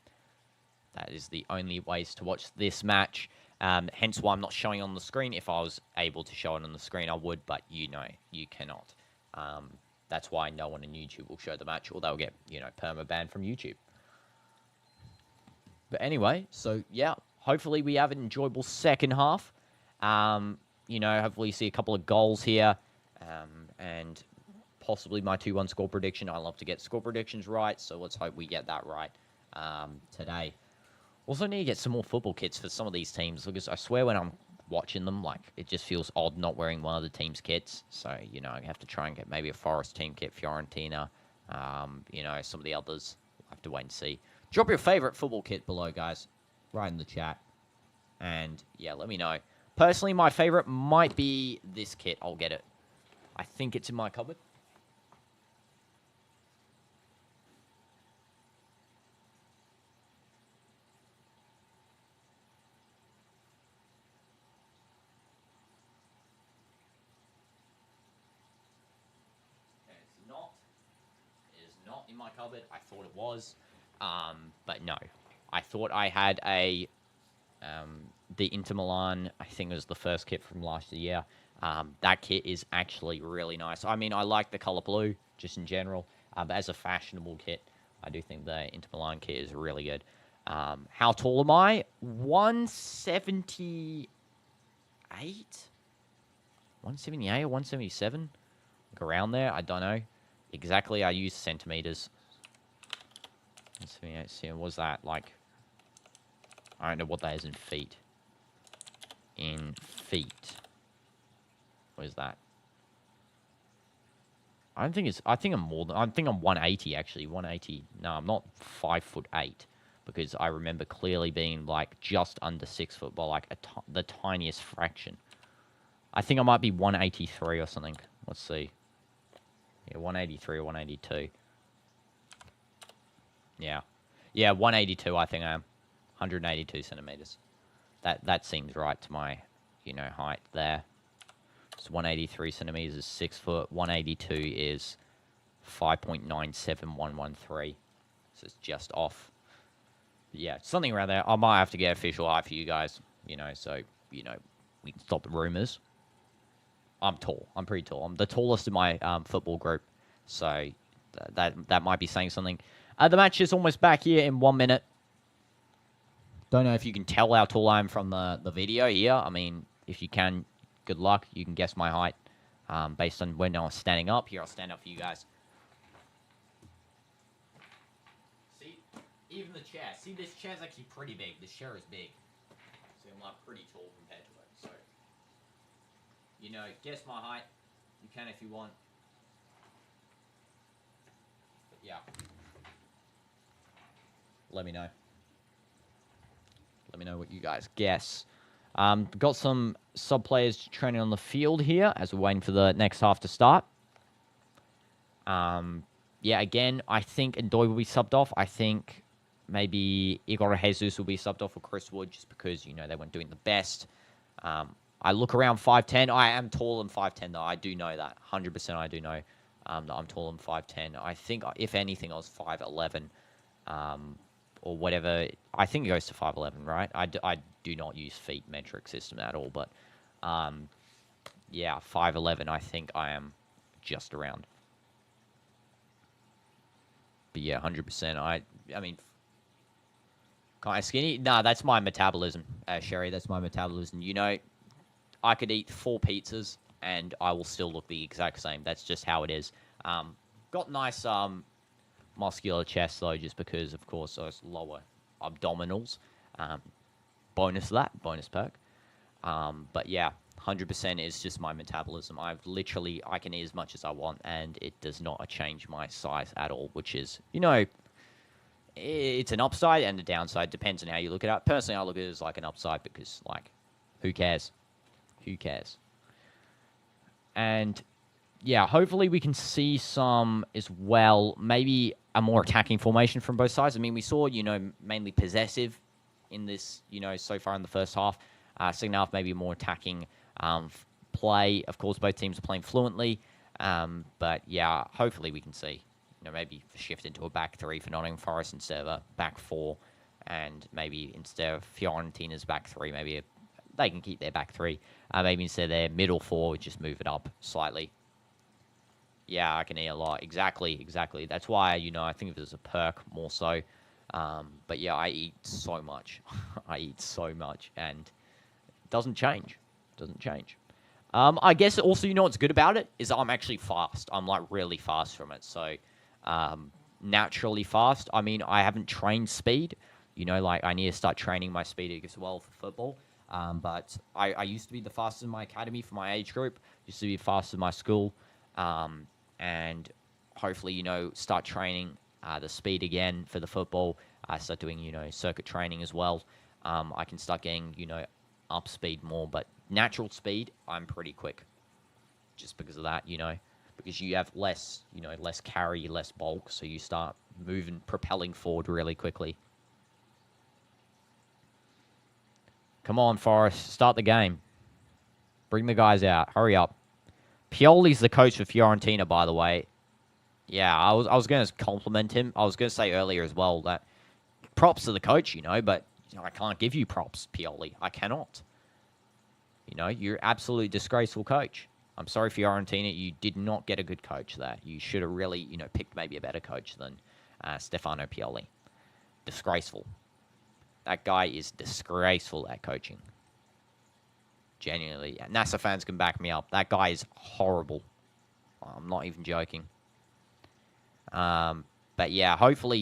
that is the only ways to watch this match. Hence why I'm not showing on the screen. If I was able to show it on the screen, I would, but you cannot. That's why no one on YouTube will show the match, or they'll get, perma-banned from YouTube. But anyway, so yeah, hopefully we have an enjoyable second half. Hopefully see a couple of goals here. And possibly my 2-1 score prediction. I love to get score predictions right, so let's hope we get that right today. Also need to get some more football kits for some of these teams, because I swear when I'm watching them, it just feels odd not wearing one of the team's kits. So, I have to try and get maybe a Forest team kit, Fiorentina, some of the others. We'll have to wait and see. Drop your favorite football kit below, guys. Right in the chat. And, yeah, let me know. Personally, my favorite might be this kit. I'll get it. I think it's in my cupboard. It is not in my cupboard. I thought it was. But no. I thought I had the Inter Milan, I think it was the first kit from last year. That kit is actually really nice. I mean, I like the color blue, just in general. But as a fashionable kit, I do think the Inter Milan kit is really good. How tall am I? 178? 178 or 177? Like around there, I don't know. Exactly, I use centimeters. 178, what was that? I don't know what that is in feet. In feet. What is that? I think I'm more than, I think I'm 180 actually. 180. No, I'm not 5'8", because I remember clearly being just under 6 foot by the tiniest fraction. I think I might be 183 or something. Let's see. Yeah, 183 or 182. Yeah. Yeah, 182 I think I am. 182 centimeters. That seems right to my, height there. So 183 centimeters is 6 foot. 182 is 5.97113. So it's just off. But yeah, something around there. I might have to get official height for you guys, so, we can stop the rumors. I'm tall. I'm pretty tall. I'm the tallest in my football group. So that might be saying something. The match is almost back here in 1 minute. Don't know if you can tell how tall I am from the video here. I mean, if you can, good luck. You can guess my height based on when I was standing up. Here, I'll stand up for you guys. See? Even the chair. See, this chair's actually pretty big. This chair is big. So I'm pretty tall compared to it. So, guess my height. You can if you want. But yeah. Let me know. Let me know what you guys guess. Got some sub-players training on the field here as we're waiting for the next half to start. Yeah, again, I think Ndoye will be subbed off. I think maybe Igor Jesus will be subbed off for Chris Wood just because, they weren't doing the best. I look around 5'10". I am taller than 5'10", though. I do know that. 100% I do know that I'm taller than 5'10". I think, if anything, I was 5'11". Or whatever. I think it goes to 5'11", right? I do not use feet metric system at all, but yeah, 5'11", I think I am just around. But yeah, 100%. I mean, kind of skinny? Nah, that's my metabolism, Sherry. That's my metabolism. I could eat 4 pizzas and I will still look the exact same. That's just how it is. Got nice muscular chest though, just because of course those lower abdominals. Bonus perk. But yeah, 100% is just my metabolism. I can eat as much as I want, and it does not change my size at all, which is, it's an upside and a downside. Depends on how you look at it. Personally, I look at it as like an upside because, like, who cares? Who cares? And yeah, hopefully we can see some as well, maybe a more attacking formation from both sides. I mean, we saw, mainly possessive in this, so far in the first half. Second half, maybe more attacking play. Of course, both teams are playing fluently. But yeah, hopefully we can see, maybe shift into a back three for Nottingham Forest instead of a back four. And maybe instead of Fiorentina's back three, maybe they can keep their back three. Maybe instead of their middle four, just move it up slightly. Yeah, I can eat a lot. Exactly. That's why, I think of it as a perk more so. But yeah, I eat so much. I eat so much, and it doesn't change. I guess also, what's good about it is I'm actually fast. I'm, like, really fast from it. So, naturally fast. I mean, I haven't trained speed. I need to start training my speed as well for football. But I used to be the fastest in my academy for my age group. Used to be fastest in my school. And hopefully, start training the speed again for the football. Start doing, circuit training as well. I can start getting, up speed more. But natural speed, I'm pretty quick. Just because of that, because you have less, less carry, less bulk. So you start propelling forward really quickly. Come on, Forest. Start the game. Bring the guys out. Hurry up. Pioli's the coach for Fiorentina, by the way. Yeah, I was going to compliment him. I was going to say earlier as well that props to the coach, but I can't give you props, Pioli. I cannot. You're absolutely disgraceful coach. I'm sorry, Fiorentina. You did not get a good coach there. You should have really, picked maybe a better coach than Stefano Pioli. Disgraceful. That guy is disgraceful at coaching. Genuinely. NASA fans can back me up. That guy is horrible. I'm not even joking. But yeah, hopefully,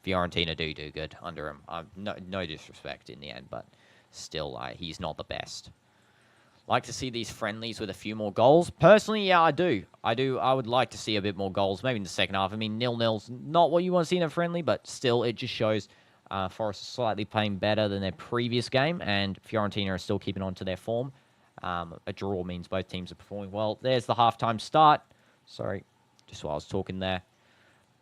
Fiorentina do good under him. No disrespect in the end, but still, he's not the best. Like to see these friendlies with a few more goals. Personally, yeah, I do. I would like to see a bit more goals, maybe in the second half. I mean, 0-0's not what you want to see in a friendly, but still, it just shows Forest are slightly playing better than their previous game, and Fiorentina are still keeping on to their form. A draw means both teams are performing well. There's the halftime start. Sorry, just while I was talking there.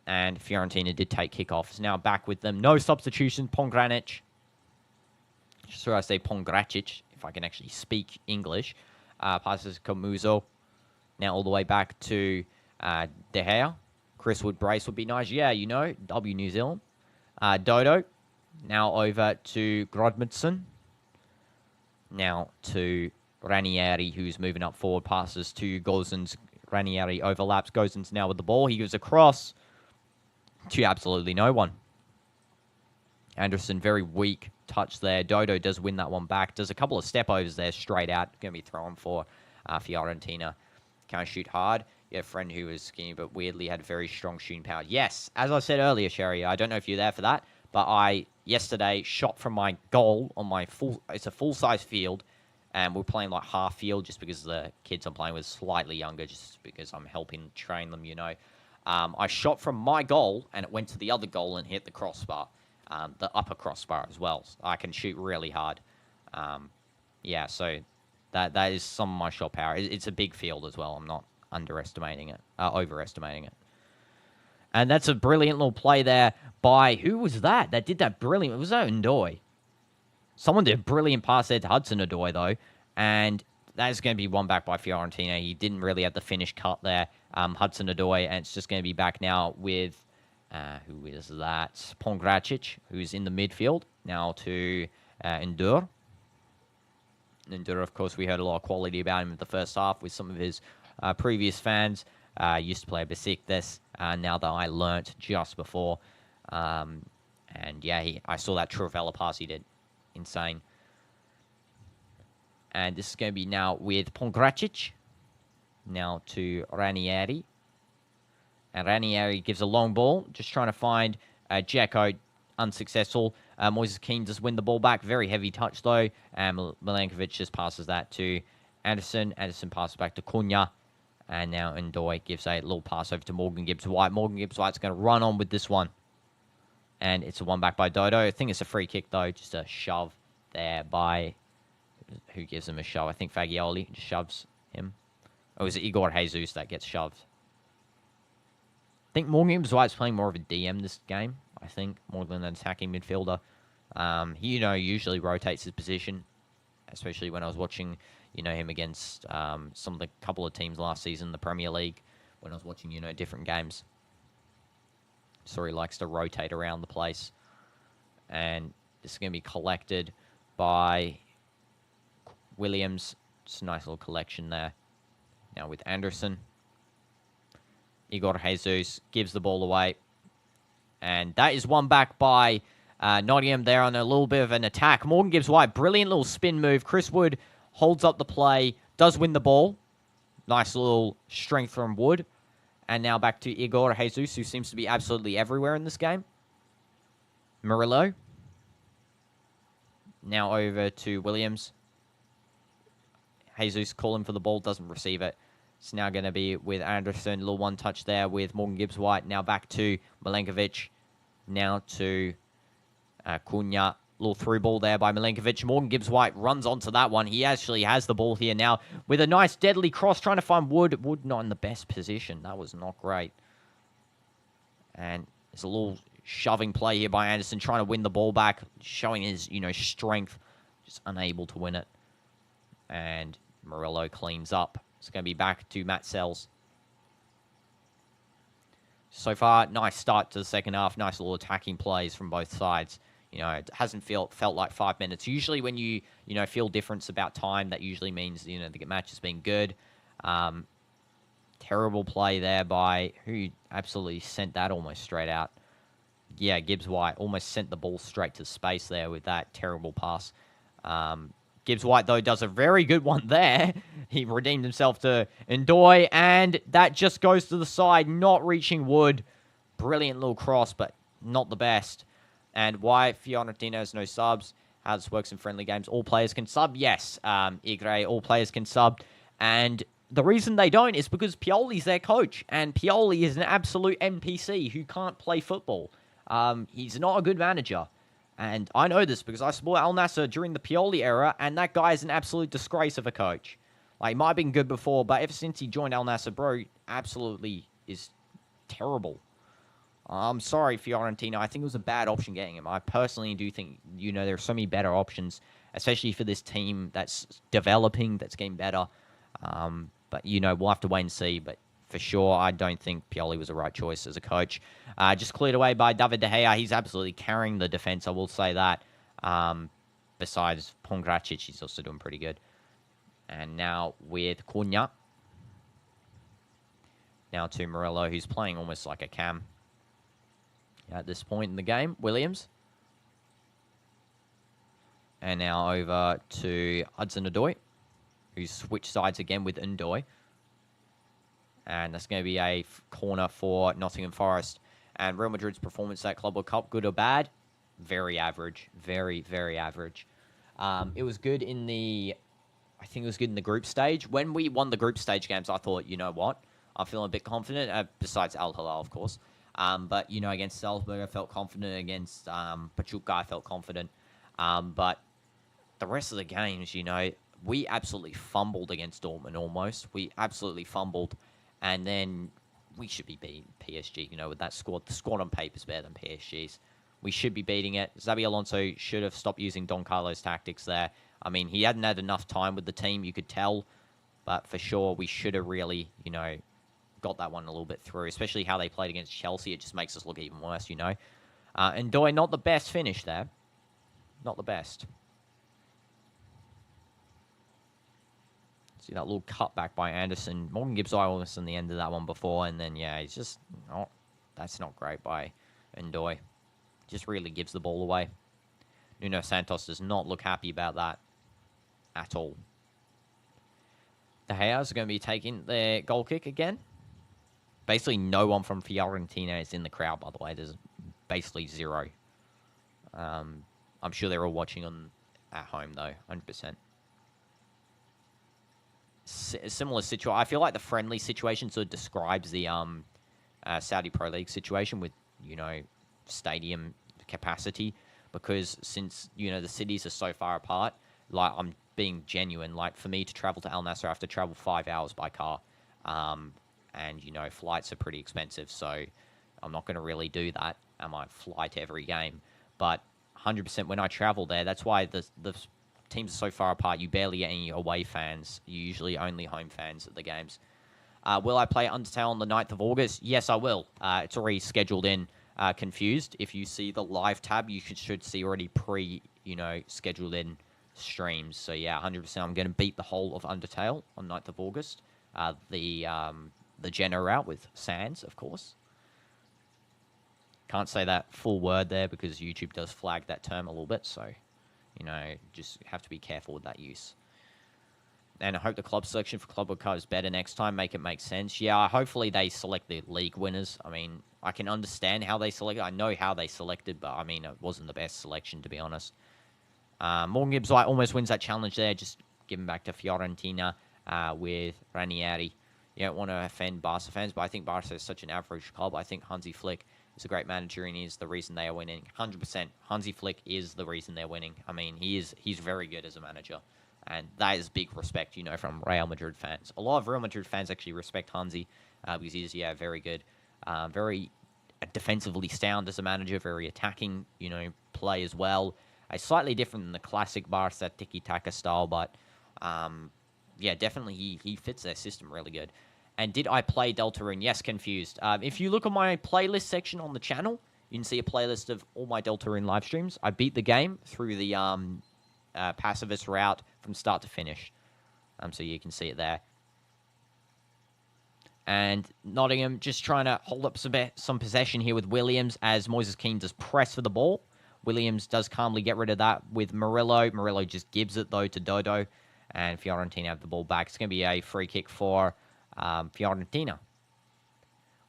And Fiorentina did take kickoffs. Now back with them. No substitution. Pongranic. Should I say Pongracic, if I can actually speak English. Passes Comuso. Now all the way back to De Gea. Chris Wood brace would be nice. Yeah, W New Zealand. Dodo. Now over to Grodmundson. Now to Ranieri, who's moving up forward. Passes to Gozens. Ranieri overlaps. Gozens now with the ball. He gives a cross to absolutely no one. Anderson, very weak touch there. Dodo does win that one back. Does a couple of step-overs there straight out. Going to be thrown for Fiorentina. Can't shoot hard. You have a friend who was skinny, but weirdly had very strong shooting power. Yes, as I said earlier, Sherry, I don't know if you're there for that, but I, yesterday, shot from my goal on my it's a full-size field, and we're playing like half field just because the kids I'm playing with slightly younger, just because I'm helping train them, I shot from my goal, and it went to the other goal and hit the crossbar, the upper crossbar as well. So I can shoot really hard. Yeah, so that is some of my shot power. It's a big field as well. I'm not overestimating it. And that's a brilliant little play there by, who was that did that brilliant? Was that Ndoye? Someone did a brilliant pass there to Hudson-Odoi, though. And that is going to be won back by Fiorentina. He didn't really have the finish cut there, Hudson-Odoi. And it's just going to be back now with, who is that? Pongracic, who's in the midfield. Now to Ndur. Ndur, of course, we heard a lot of quality about him in the first half with some of his previous fans. Used to play Besiktas, now that I learnt just before. And yeah, I saw that Trivella pass he did. Insane. And this is going to be now with Pongracic. Now to Ranieri. And Ranieri gives a long ball. Just trying to find Dzeko. unsuccessful. Moises Keane does win the ball back. Very heavy touch, though. And Milankovic just passes that to Anderson. Anderson passes back to Cunha. And now Ndoye gives a little pass over to Morgan Gibbs-White. Morgan Gibbs-White's going to run on with this one. And it's a one back by Dodo. I think it's a free kick, though. Just a shove there by... Who gives him a shove? I think Fagioli just shoves him. Or is it Igor Jesus that gets shoved? I think Morgan Gibbs-White's playing more of a DM this game. I think, more than an attacking midfielder. He, usually rotates his position. Especially when I was watching... him against couple of teams last season in the Premier League when I was watching, different games. So he likes to rotate around the place. And this is going to be collected by Williams. Just a nice little collection there. Now with Anderson. Igor Jesus gives the ball away. And that is one back by Nottingham there on a little bit of an attack. Morgan Gibbs-White, brilliant little spin move. Chris Wood holds up the play, does win the ball. Nice little strength from Wood. And now back to Igor Jesus, who seems to be absolutely everywhere in this game. Murillo. Now over to Williams. Jesus calling for the ball, doesn't receive it. It's now going to be with Anderson. A little one touch there with Morgan Gibbs-White. Now back to Milankovic. Now to Cunha. Little through ball there by Milankovic. Morgan Gibbs-White runs onto that one. He actually has the ball here now with a nice deadly cross trying to find Wood. Wood not in the best position. That was not great. And it's a little shoving play here by Anderson trying to win the ball back, showing his, strength. Just unable to win it. And Murillo cleans up. It's going to be back to Matt Sells. So far, nice start to the second half. Nice little attacking plays from both sides. It hasn't felt like 5 minutes. Usually when you feel difference about time, that usually means, the match has been good. Terrible play there by who absolutely sent that almost straight out. Yeah, Gibbs-White almost sent the ball straight to space there with that terrible pass. Gibbs-White, though, does a very good one there. He redeemed himself to Ndoye, and that just goes to the side, not reaching Wood. Brilliant little cross, but not the best. And why Fiorentina has no subs, how this works in friendly games. All players can sub. Yes, Igre, all players can sub. And the reason they don't is because Pioli's their coach. And Pioli is an absolute NPC who can't play football. He's not a good manager. And I know this because I support Al Nassr during the Pioli era, and that guy is an absolute disgrace of a coach. Like, he might have been good before, but ever since he joined Al Nassr, bro, absolutely is terrible. I'm sorry, Fiorentina. I think it was a bad option getting him. I personally do think, there are so many better options, especially for this team that's developing, that's getting better. But, we'll have to wait and see. But for sure, I don't think Pioli was the right choice as a coach. Just cleared away by David De Gea. He's absolutely carrying the defense, I will say that. Besides Pongracic, he's also doing pretty good. And now with Cunha. Now to Murillo, who's playing almost like a cam. At this point in the game, Williams. And now over to Hudson-Odoi, who's switched sides again with Ndoye. And that's going to be a corner for Nottingham Forest. And Real Madrid's performance at Club World Cup, good or bad? Very average. Very, very average. It was good in the... I think it was good in the group stage. When we won the group stage games, I thought, you know what? I'm feeling a bit confident, besides Al Hilal, of course. But, against Salzburg, I felt confident. Against Pachuca, I felt confident. But the rest of the games, we absolutely fumbled against Dortmund almost. We absolutely fumbled. And then we should be beating PSG, with that squad. The squad on paper is better than PSG's. We should be beating it. Xabi Alonso should have stopped using Don Carlos tactics there. I mean, he hadn't had enough time with the team, you could tell. But for sure, we should have really, got that one a little bit through, especially how they played against Chelsea. It just makes us look even worse, And Ndoye, not the best finish there. Not the best. See that little cutback by Anderson. Morgan Gibbs-White almost on the end of that one before, and then, yeah, he's just not... That's not great by Ndoye. Just really gives the ball away. Nuno Santos does not look happy about that at all. De Gea's going to be taking their goal kick again. Basically, no one from Fiorentina is in the crowd, by the way. There's basically zero. I'm sure they're all watching at home, though, 100%. Similar situation. I feel like the friendly situation sort of describes the Saudi Pro League situation with, stadium capacity, because since, the cities are so far apart, like, I'm being genuine, like, for me to travel to Al Nasser, I have to travel 5 hours by car, and, flights are pretty expensive, so I'm not going to really do that. I might fly to every game, but 100% when I travel there, that's why the teams are so far apart. You barely get any away fans. You usually only home fans at the games. Will I play Undertale on the 9th of August? Yes, I will. It's already scheduled in. Confused. If you see the live tab, you should see already scheduled in streams. So yeah, 100%. I'm going to beat the whole of Undertale on 9th of August. The Jenna route with Sans, of course. Can't say that full word there because YouTube does flag that term a little bit, so, just have to be careful with that use. And I hope the club selection for Club World Cup is better next time, make it make sense. Yeah, hopefully they select the league winners. I mean, I can understand how they selected. I know how they selected, but, I mean, it wasn't the best selection, to be honest. Morgan Gibbs almost wins that challenge there, just giving back to Fiorentina with Ranieri. You don't want to offend Barca fans, but I think Barca is such an average club. I think Hansi Flick is a great manager, and he is the reason they are winning. 100%. Hansi Flick is the reason they're winning. I mean, he's very good as a manager, and that is big respect, from Real Madrid fans. A lot of Real Madrid fans actually respect Hansi because he's, very good, very defensively sound as a manager, very attacking, play as well. Slightly different than the classic Barca tiki-taka style, but, yeah, definitely he fits their system really good. And did I play Deltarune? Yes, confused. If you look at my playlist section on the channel, you can see a playlist of all my Deltarune live streams. I beat the game through the pacifist route from start to finish. So you can see it there. And Nottingham just trying to hold up some possession here with Williams as Moises Kean does press for the ball. Williams does calmly get rid of that with Murillo. Murillo just gives it, though, to Dodo. And Fiorentina have the ball back. It's going to be a free kick for Fiorentina.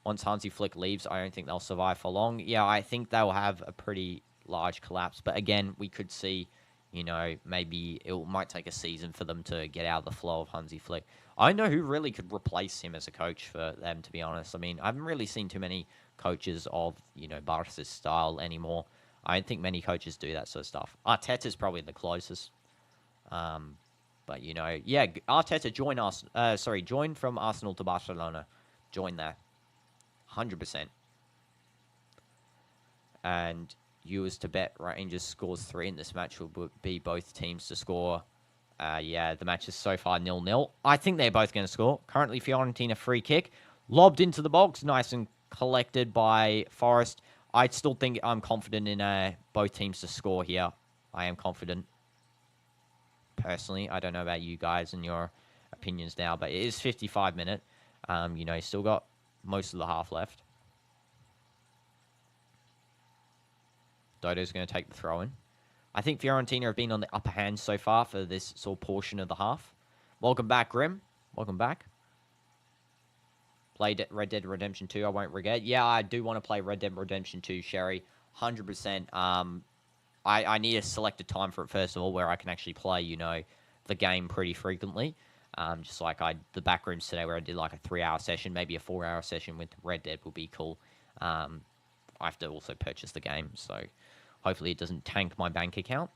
Once Hansi Flick leaves, I don't think they'll survive for long. Yeah, I think they'll have a pretty large collapse. But again, we could see, maybe it might take a season for them to get out of the flow of Hansi Flick. I know who really could replace him as a coach for them, to be honest. I mean, I haven't really seen too many coaches of, Barca's style anymore. I don't think many coaches do that sort of stuff. Arteta's probably the closest. But, yeah, Arteta joined from Arsenal to Barcelona. Joined there. 100%. And you was to bet Rangers scores 3 in this match will be both teams to score. Yeah, the match is so far 0-0. I think they're both going to score. Currently, Fiorentina free kick. Lobbed into the box. Nice and collected by Forest. I still think I'm confident in both teams to score here. I am confident. Personally, I don't know about you guys and your opinions now, but it is 55 minutes. Still got most of the half left. Dodo's going to take the throw in. I think Fiorentina have been on the upper hand so far for this sort of portion of the half. Welcome back, Grim. Welcome back. Played Red Dead Redemption 2, I won't regret. Yeah, I do want to play Red Dead Redemption 2, Sherry. 100%. I need to select a time for it, first of all, where I can actually play, the game pretty frequently. Just like the backrooms today where I did like a 3-hour session, maybe a 4-hour session with Red Dead would be cool. I have to also purchase the game, so hopefully it doesn't tank my bank account.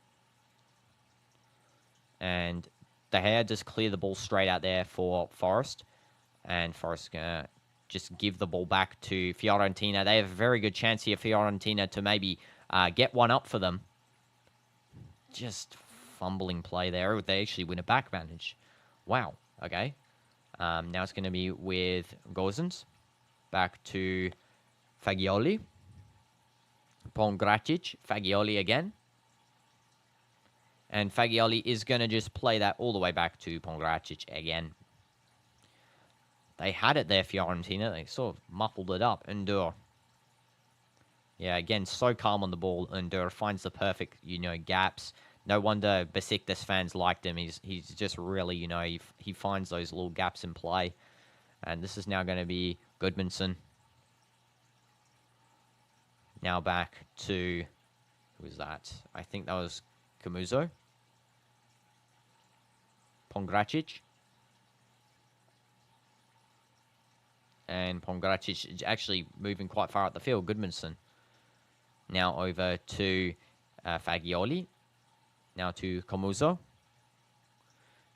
And De Gea just clear the ball straight out there for Forest. And Forest going to just give the ball back to Fiorentina. They have a very good chance here, Fiorentina, to maybe get one up for them. Just fumbling play there. They actually win a back advantage. Wow. Okay. Now it's going to be with Gozens. Back to Fagioli. Pongracic. Fagioli again. And Fagioli is going to just play that all the way back to Pongracic again. They had it there, Fiorentina. They sort of muffled it up. Endur. Yeah, again, so calm on the ball. Endur finds the perfect, gaps. No wonder Besiktas fans liked him. He's just really, he finds those little gaps in play. And this is now going to be Goodmanson. Now back to Who was that? I think that was Kamuzo. Pongracic. And Pongracic is actually moving quite far up the field. Goodmanson. Now over to Fagioli. Now to Kamuzo.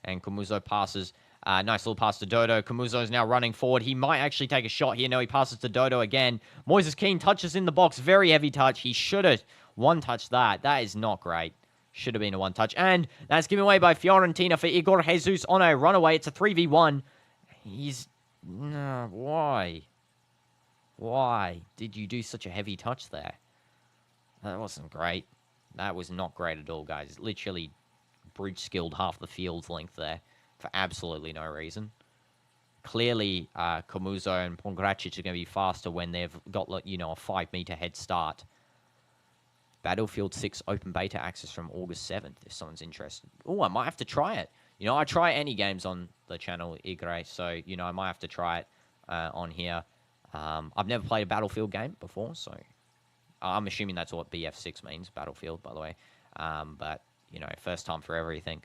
And Kamuzo passes. Nice little pass to Dodo. Kamuzo is now running forward. He might actually take a shot here. No, he passes to Dodo again. Moises Keane touches in the box. Very heavy touch. He should have one-touched that. That is not great. Should have been a one-touch. And that's given away by Fiorentina for Igor Jesus on a runaway. It's a 3v1. He's... No, why? Why did you do such a heavy touch there? That wasn't great. That was not great at all, guys. Literally bridge-skilled half the field's length there for absolutely no reason. Clearly, Kamuzo and Pongracic are going to be faster when they've got, you know, a 5-meter head start. Battlefield 6 open beta access from August 7th, if someone's interested. Oh, I might have to try it. You know, I try any games on the channel, Igre, so, you know, I might have to try it on here. I've never played a Battlefield game before, so I'm assuming that's what BF6 means, Battlefield, by the way. But, you know, first time for everything.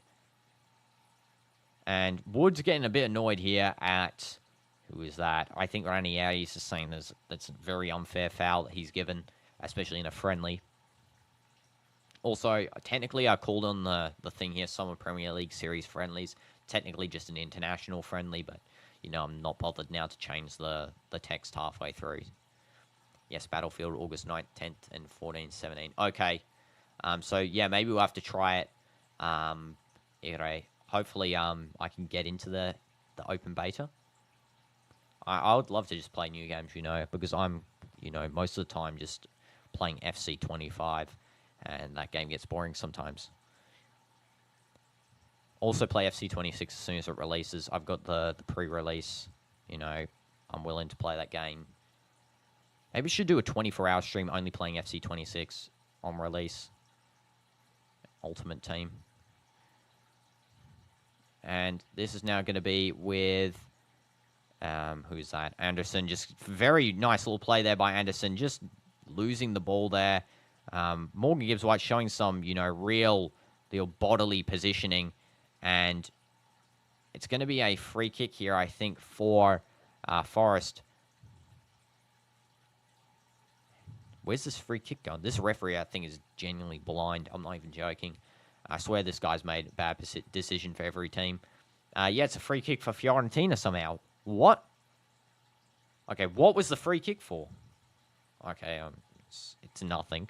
And Wood's getting a bit annoyed here at... Who is that? I think Ranieri is just saying that's a very unfair foul that he's given, especially in a friendly. Also, technically, I called on the thing here, Summer Premier League Series friendlies. Technically just an international friendly, but, you know, I'm not bothered now to change the text halfway through. Yes, Battlefield, August 9th, 10th, and 14th, 17th. Okay. So, yeah, maybe we'll have to try it. Hopefully, I can get into the open beta. I would love to just play new games, you know, because I'm, you know, most of the time just playing FC 25. And that game gets boring sometimes. Also play FC 26 as soon as it releases. I've got the pre-release. You know, I'm willing to play that game. Maybe we should do a 24-hour stream only playing FC 26 on release. Ultimate Team. And this is now going to be with... who's that? Anderson. Just very nice little play there by Anderson. Just losing the ball there. Morgan Gibbs-White showing some, you know, real bodily positioning, and it's going to be a free kick here, I think, for Forest. Where's this free kick going? This referee, I think, is genuinely blind. I'm not even joking. I swear this guy's made a bad decision for every team. Yeah, it's a free kick for Fiorentina somehow. What? Okay, what was the free kick for? Okay, it's nothing.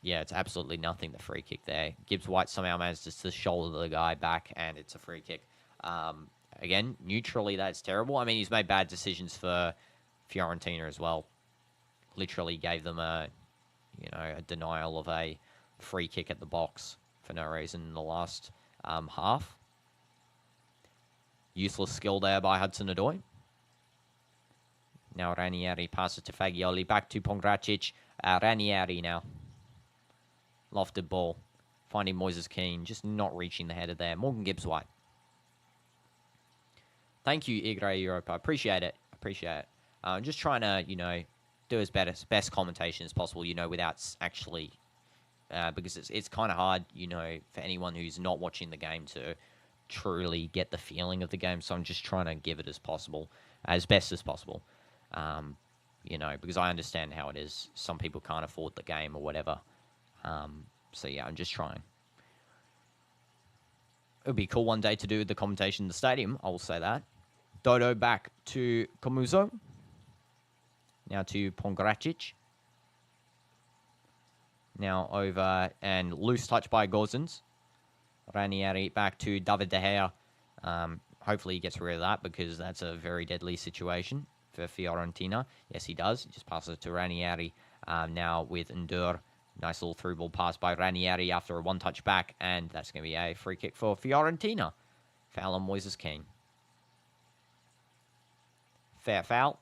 Yeah, it's absolutely nothing, the free kick there. Gibbs-White somehow manages to shoulder the guy back, and it's a free kick. Again, neutrally, that's terrible. I mean, he's made bad decisions for Fiorentina as well. Literally gave them a denial of a free kick at the box for no reason in the last half. Useless skill there by Hudson-Odoi. Now Ranieri passes to Fagioli. Back to Pongracic. Ranieri now. Lofted ball. Finding Moises Keane. Just not reaching the header there. Morgan Gibbs-White. Thank you, Igre Europa. Appreciate it. Appreciate it. Just trying to, you know, do as best commentation as possible, you know, without actually... because it's kind of hard, you know, for anyone who's not watching the game to truly get the feeling of the game. So I'm just trying to give it as best as possible. You know, because I understand how it is. Some people can't afford the game or whatever. So yeah, I'm just trying. It would be cool one day to do the commentation in the stadium, I will say that. Dodo back to Kamuzo. Now to Pongracic. Now over and loose touch by Gozens. Ranieri back to David De Gea. Hopefully he gets rid of that because that's a very deadly situation for Fiorentina. Yes, he does. He just passes it to Ranieri. Now with Ndur. Nice little through ball pass by Ranieri after a one-touch back. And that's going to be a free kick for Fiorentina. Foul on Moises Keane. Fair foul.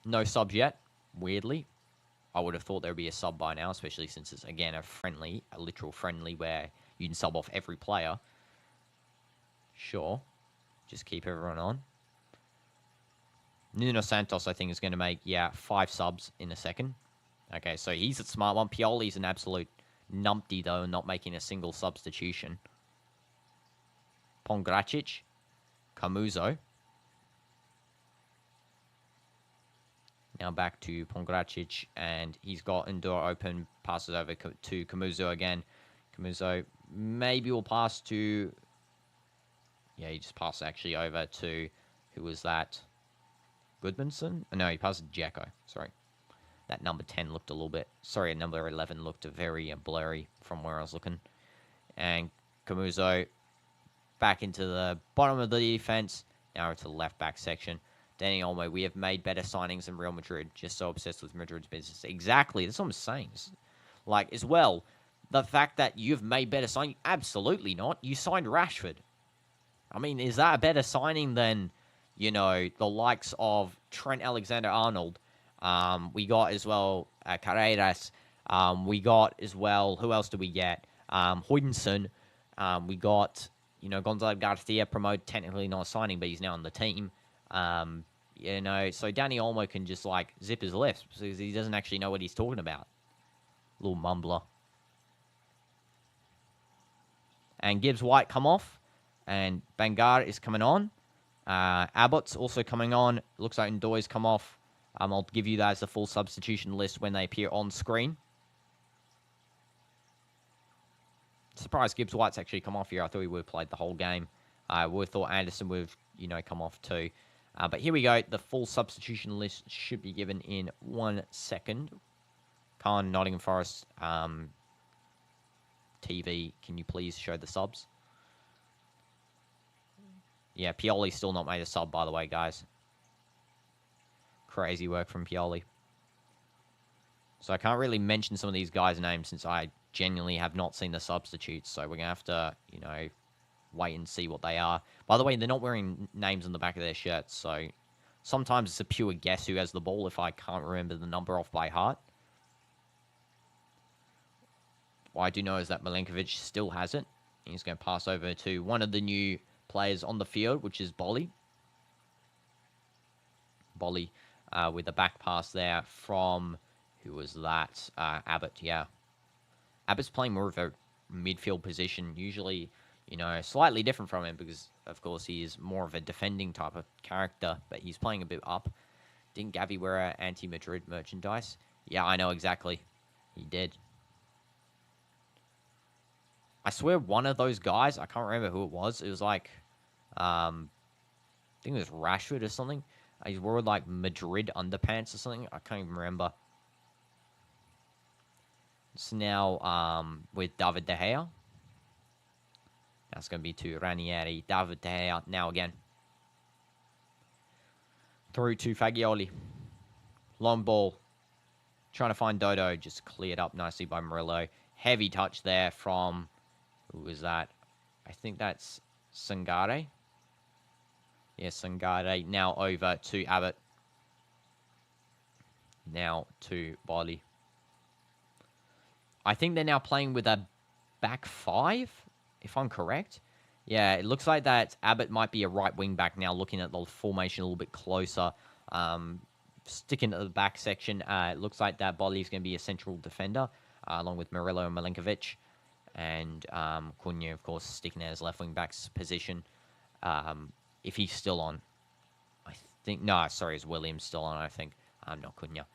No subs yet, weirdly. I would have thought there would be a sub by now, especially since it's, again, a literal friendly where you can sub off every player. Sure. Just keep everyone on. Nuno Santos, I think, is going to make, 5 subs in a second. Okay, so he's a smart one. Pioli's an absolute numpty, though, not making a single substitution. Pongracic. Camuso. Now back to Pongracic, and he's got Endor open, passes over to Camuso again. Camuso maybe will pass to... Yeah, he just passed actually over to... Who was that? Goodmanson? Oh, no, he passed to Dzeko. Sorry. That number 10 looked a little bit... Sorry, number 11 looked very blurry from where I was looking. And Camuso back into the bottom of the defense. Now to the left-back section. Dani Olmo, we have made better signings than Real Madrid. Just so obsessed with Madrid's business. Exactly. That's what I'm saying. Like, as well, the fact that you've made better signings... Absolutely not. You signed Rashford. I mean, is that a better signing than, you know, the likes of Trent Alexander-Arnold? We got as well Carreras. We got as well... Who else do we get? Hoydenson. We got, you know, Gonzalo Garcia promoted. Technically not signing, but he's now on the team. You know, so Dani Olmo can just, like, zip his lips because he doesn't actually know what he's talking about. Little mumbler. And Gibbs White come off. And Bangar is coming on. Abbott's also coming on. Looks like Ndoye's come off. I'll give you guys the full substitution list when they appear on screen. Surprised Gibbs White's actually come off here. I thought he would have played the whole game. I would have thought Anderson would have, you know, come off too. But here we go. The full substitution list should be given in 1 second. Khan, Nottingham Forest TV, can you please show the subs? Yeah, Pioli's still not made a sub, by the way, guys. Crazy work from Pioli. So I can't really mention some of these guys' names since I genuinely have not seen the substitutes. So we're going to have to, you know, wait and see what they are. By the way, they're not wearing names on the back of their shirts, so sometimes it's a pure guess who has the ball if I can't remember the number off by heart. What I do know is that Milenkovic still has it. He's going to pass over to one of the new players on the field, which is Bolly. Bolly with a back pass there from, who was that? Abbott, yeah. Abbott's playing more of a midfield position, usually, you know, slightly different from him because, of course, he is more of a defending type of character, but he's playing a bit up. Didn't Gavi wear an anti-Madrid merchandise? Yeah, I know exactly. He did. I swear one of those guys, I can't remember who it was like, I think it was Rashford or something. He wore, like, Madrid underpants or something. I can't even remember. It's now with David De Gea. That's going to be to Ranieri. David De Gea now again. Through to Fagioli. Long ball. Trying to find Dodo. Just cleared up nicely by Murillo. Heavy touch there from... Who was that? I think that's Sangare. Yeah, Sangare. Now over to Abbott. Now to Bolly. I think they're now playing with a back 5, if I'm correct. Yeah, it looks like that Abbott might be a right wing back now, looking at the formation a little bit closer. Sticking to the back section, it looks like that Bolly's going to be a central defender, along with Murillo and Milenkovic. And Cunha, of course, sticking at his left wing back's position. If he's still on. I think... No, sorry, is Williams still on, I think. Not Cunha.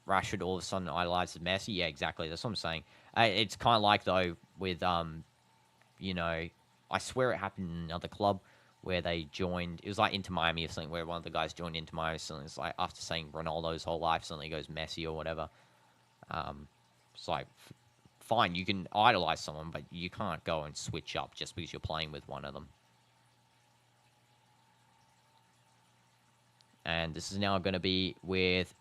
Rashford all of a sudden idolizes Messi. Yeah, exactly. That's what I'm saying. It's kind of like, though, with, you know... I swear it happened in another club where they joined... It was like Inter Miami or something, where one of the guys joined Inter Miami. Something. It's like after saying Ronaldo's whole life, suddenly goes Messi or whatever. It's like... Fine, you can idolize someone, but you can't go and switch up just because you're playing with one of them. And this is now going to be with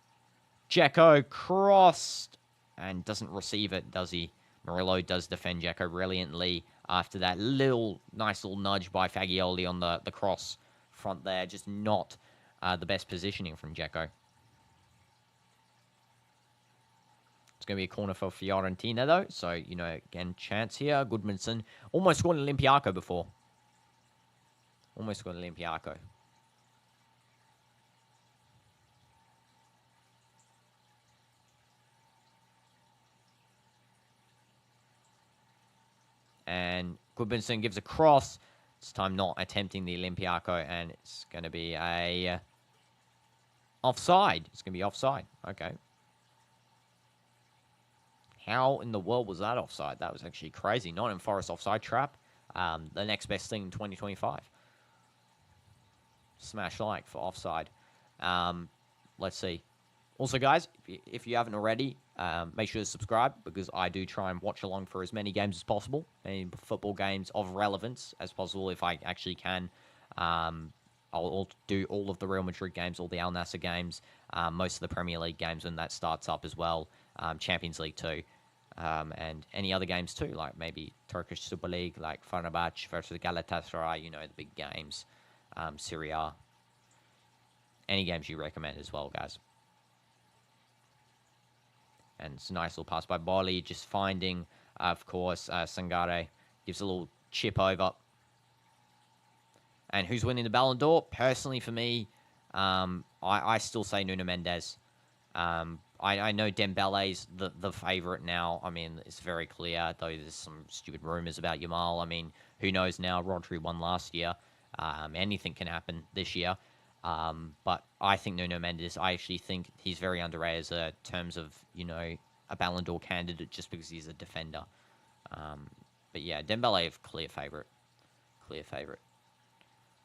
Dzeko crossed and doesn't receive it, does he? Murillo does defend Dzeko brilliantly after that nice little nudge by Fagioli on the cross front there. Just not the best positioning from Dzeko. It's going to be a corner for Fiorentina, though. So, you know, again, chance here. Goodmanson almost scored an Olympiaco before. Almost scored an Olympiaco. And Goodmanson gives a cross. This time not attempting the Olympiaco, and it's going to be a offside. It's going to be offside. Okay. How in the world was that offside? That was actually crazy. Nottingham Forest offside trap. The next best thing in 2025. Smash like for offside. Let's see. Also, guys, if you haven't already, make sure to subscribe, because I do try and watch along for as many games as possible, any football games of relevance as possible if I actually can. I'll do all of the Real Madrid games, all the Al Nassr games, most of the Premier League games when that starts up as well, Champions League too, and any other games too, like maybe Turkish Super League, like Fenerbahce versus Galatasaray, the big games, Serie A. Any games you recommend as well, guys. And it's a nice little pass by Bolly, just finding, of course, Sangare. Gives a little chip over. And who's winning the Ballon d'Or? Personally, for me, I still say Nuno Mendes. I know Dembele's the favourite now. I mean, it's very clear, though there's some stupid rumours about Yamal. I mean, who knows now? Rodri won last year. Anything can happen this year. But I think Nuno Mendes, I actually think he's very underrated as terms of, a Ballon d'Or candidate just because he's a defender. But yeah, Dembele, clear favourite. Clear favourite.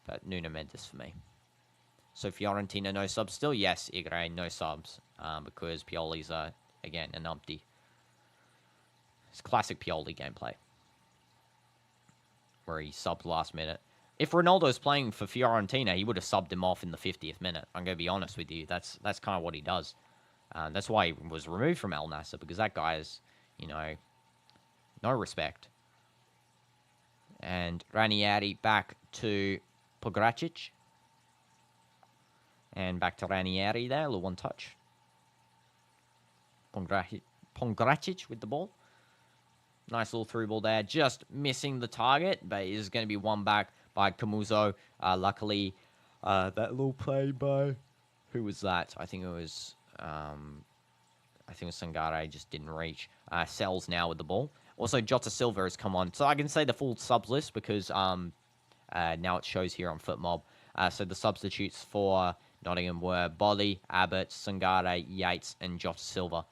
But Nuno Mendes for me. So Fiorentina, no subs still? Yes, Igre, no subs. Because Pioli's, again, an umpty. It's classic Pioli gameplay. Where he subbed last minute. If Ronaldo's playing for Fiorentina, he would have subbed him off in the 50th minute. I'm going to be honest with you. That's kind of what he does. That's why he was removed from Al Nassr, because that guy is, no respect. And Ranieri back to Pongracic. And back to Ranieri there, a little one touch. Pongracic with the ball. Nice little through ball there. Just missing the target, but it is going to be one back by Camuso. Luckily, that little play by... Who was that? I think it was Sangare, just didn't reach. Sells now with the ball. Also, Jota Silva has come on. So I can say the full subs list because now it shows here on FootMob. So the substitutes for Nottingham were Bolly, Abbott, Sangare, Yates, and Jota Silva.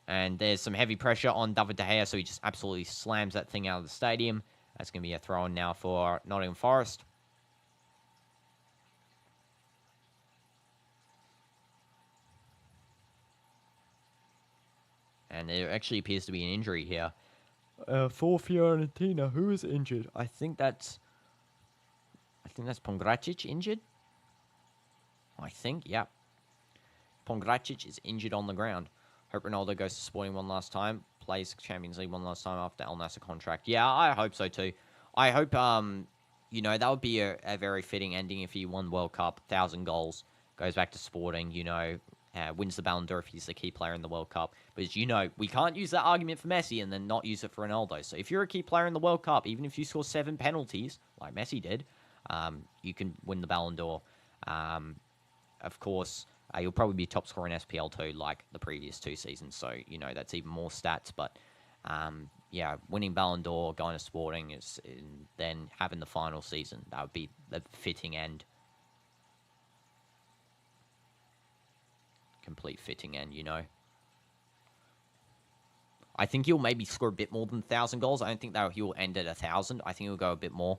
And there's some heavy pressure on David De Gea, so he just absolutely slams that thing out of the stadium. That's going to be a throw-in now for Nottingham Forest. And there actually appears to be an injury here. For Fiorentina, who is injured? I think that's Pongracic injured. I think, yeah. Pongracic is injured on the ground. Hope Ronaldo goes to Sporting one last time. Plays Champions League one last time after Al Nassr contract. Yeah, I hope so too. I hope, that would be a very fitting ending if he won World Cup, 1,000 goals, goes back to Sporting, wins the Ballon d'Or if he's the key player in the World Cup. But we can't use that argument for Messi and then not use it for Ronaldo. So if you're a key player in the World Cup, even if you score 7 penalties, like Messi did, you can win the Ballon d'Or. Of course, you'll probably be top scorer in SPL too, like the previous 2 seasons. So, that's even more stats. But, winning Ballon d'Or, going to Sporting, and then having the final season, that would be the fitting end. Complete fitting end, I think he'll maybe score a bit more than 1,000 goals. I don't think that he'll end at 1,000. I think he'll go a bit more,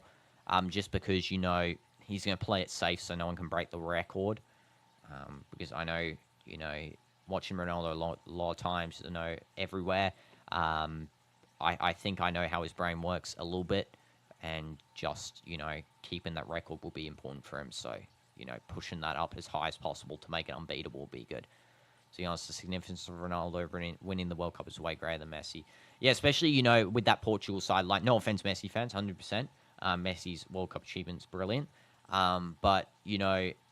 just because, he's going to play it safe so no one can break the record. Because I know, watching Ronaldo a lot of times, everywhere, I think I know how his brain works a little bit, and just, keeping that record will be important for him. So, pushing that up as high as possible to make it unbeatable will be good. To be honest, the significance of Ronaldo winning the World Cup is way greater than Messi. Yeah, especially, with that Portugal side. Like, no offense, Messi fans, 100%. Messi's World Cup achievement's brilliant. But,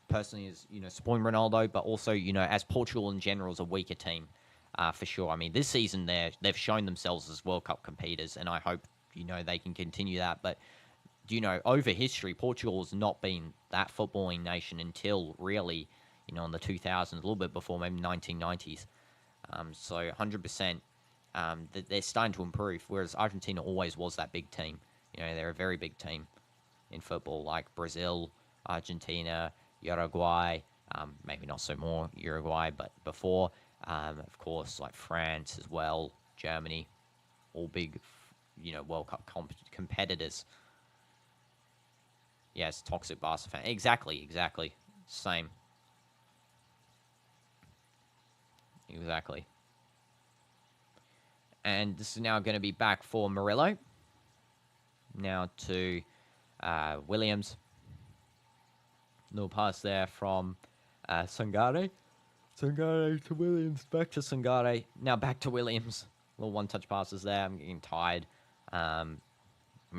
personally is, supporting Ronaldo, but also, as Portugal in general is a weaker team, for sure. I mean, this season they've shown themselves as World Cup competitors, and I hope, they can continue that. But, over history, Portugal has not been that footballing nation until really, in the 2000s, a little bit before, maybe 1990s. So 100%, they're starting to improve, whereas Argentina always was that big team. They're a very big team in football, like Brazil, Argentina, Uruguay, maybe not so more Uruguay, but before, of course, like France as well, Germany, all big, World Cup competitors. Yes, toxic Barca fan. Exactly. Same. Exactly. And this is now going to be back for Murillo. Now to Williams. Little pass there from Sangare. Sangare to Williams. Back to Sangare. Now back to Williams. Little one-touch passes there. I'm getting tired. I'm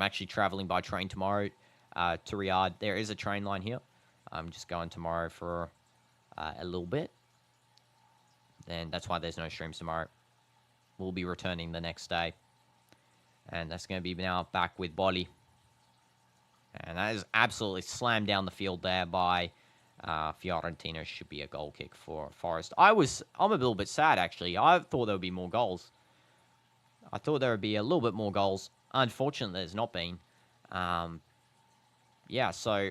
actually traveling by train tomorrow to Riyadh. There is a train line here. I'm just going tomorrow for a little bit. Then that's why there's no streams tomorrow. We'll be returning the next day. And that's going to be now back with Bolly. And that is absolutely slammed down the field there by Fiorentina. Should be a goal kick for Forest. I'm a little bit sad, actually. I thought there would be more goals. I thought there would be a little bit more goals. Unfortunately, there's not been. Yeah, so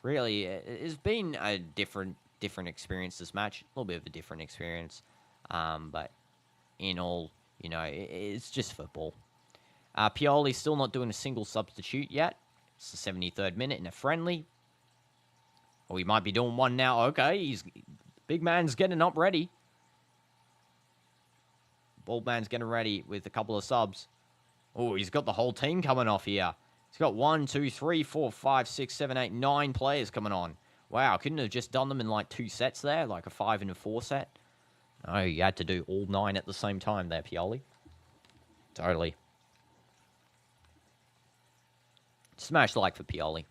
really, it's been a different experience this match. A little bit of a different experience. But in all, it's just football. Pioli's still not doing a single substitute yet. It's the 73rd minute in a friendly. Or he might be doing one now. Okay, big man's getting up ready. Bald man's getting ready with a couple of subs. Oh, he's got the whole team coming off here. He's got 1, 2, 3, 4, 5, 6, 7, 8, 9 players coming on. Wow, couldn't have just done them in like 2 sets there, like a 5 and a 4 set. No, you had to do all 9 at the same time there, Pioli. Totally. Smash like for Pioli.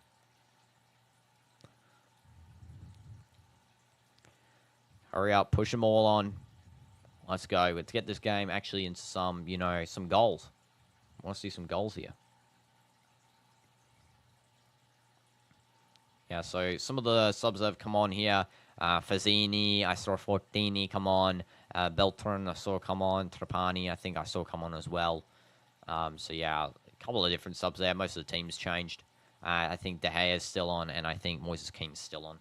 Hurry up, push them all on. Let's go. Let's get this game actually into some, some goals. I want to see some goals here. Yeah, so some of the subs that have come on here. Fazzini, I saw Fortini come on. Beltran, I saw come on. Trapani, I think I saw come on as well. So yeah, a couple of different subs there. Most of the teams changed. I think De Gea is still on, and I think Moises Kean's still on.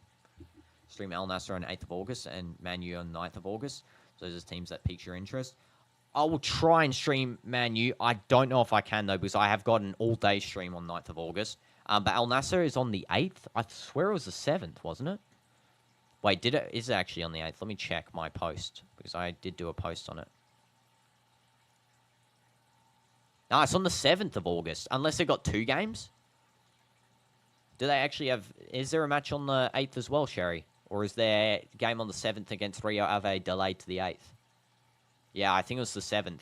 Stream El Nasser on 8th of August and Man U on 9th of August. So those are teams that pique your interest. I will try and stream Man U. I don't know if I can, though, because I have got an all-day stream on 9th of August. But Al Nasser is on the 8th. I swear it was the 7th, wasn't it? Wait, is it actually on the 8th? Let me check my post, because I did do a post on it. No, it's on the 7th of August, unless they got 2 games. Do they actually have... Is there a match on the 8th as well, Sherry? Or is there a game on the 7th against Rio Ave delayed to the 8th? Yeah, I think it was the 7th.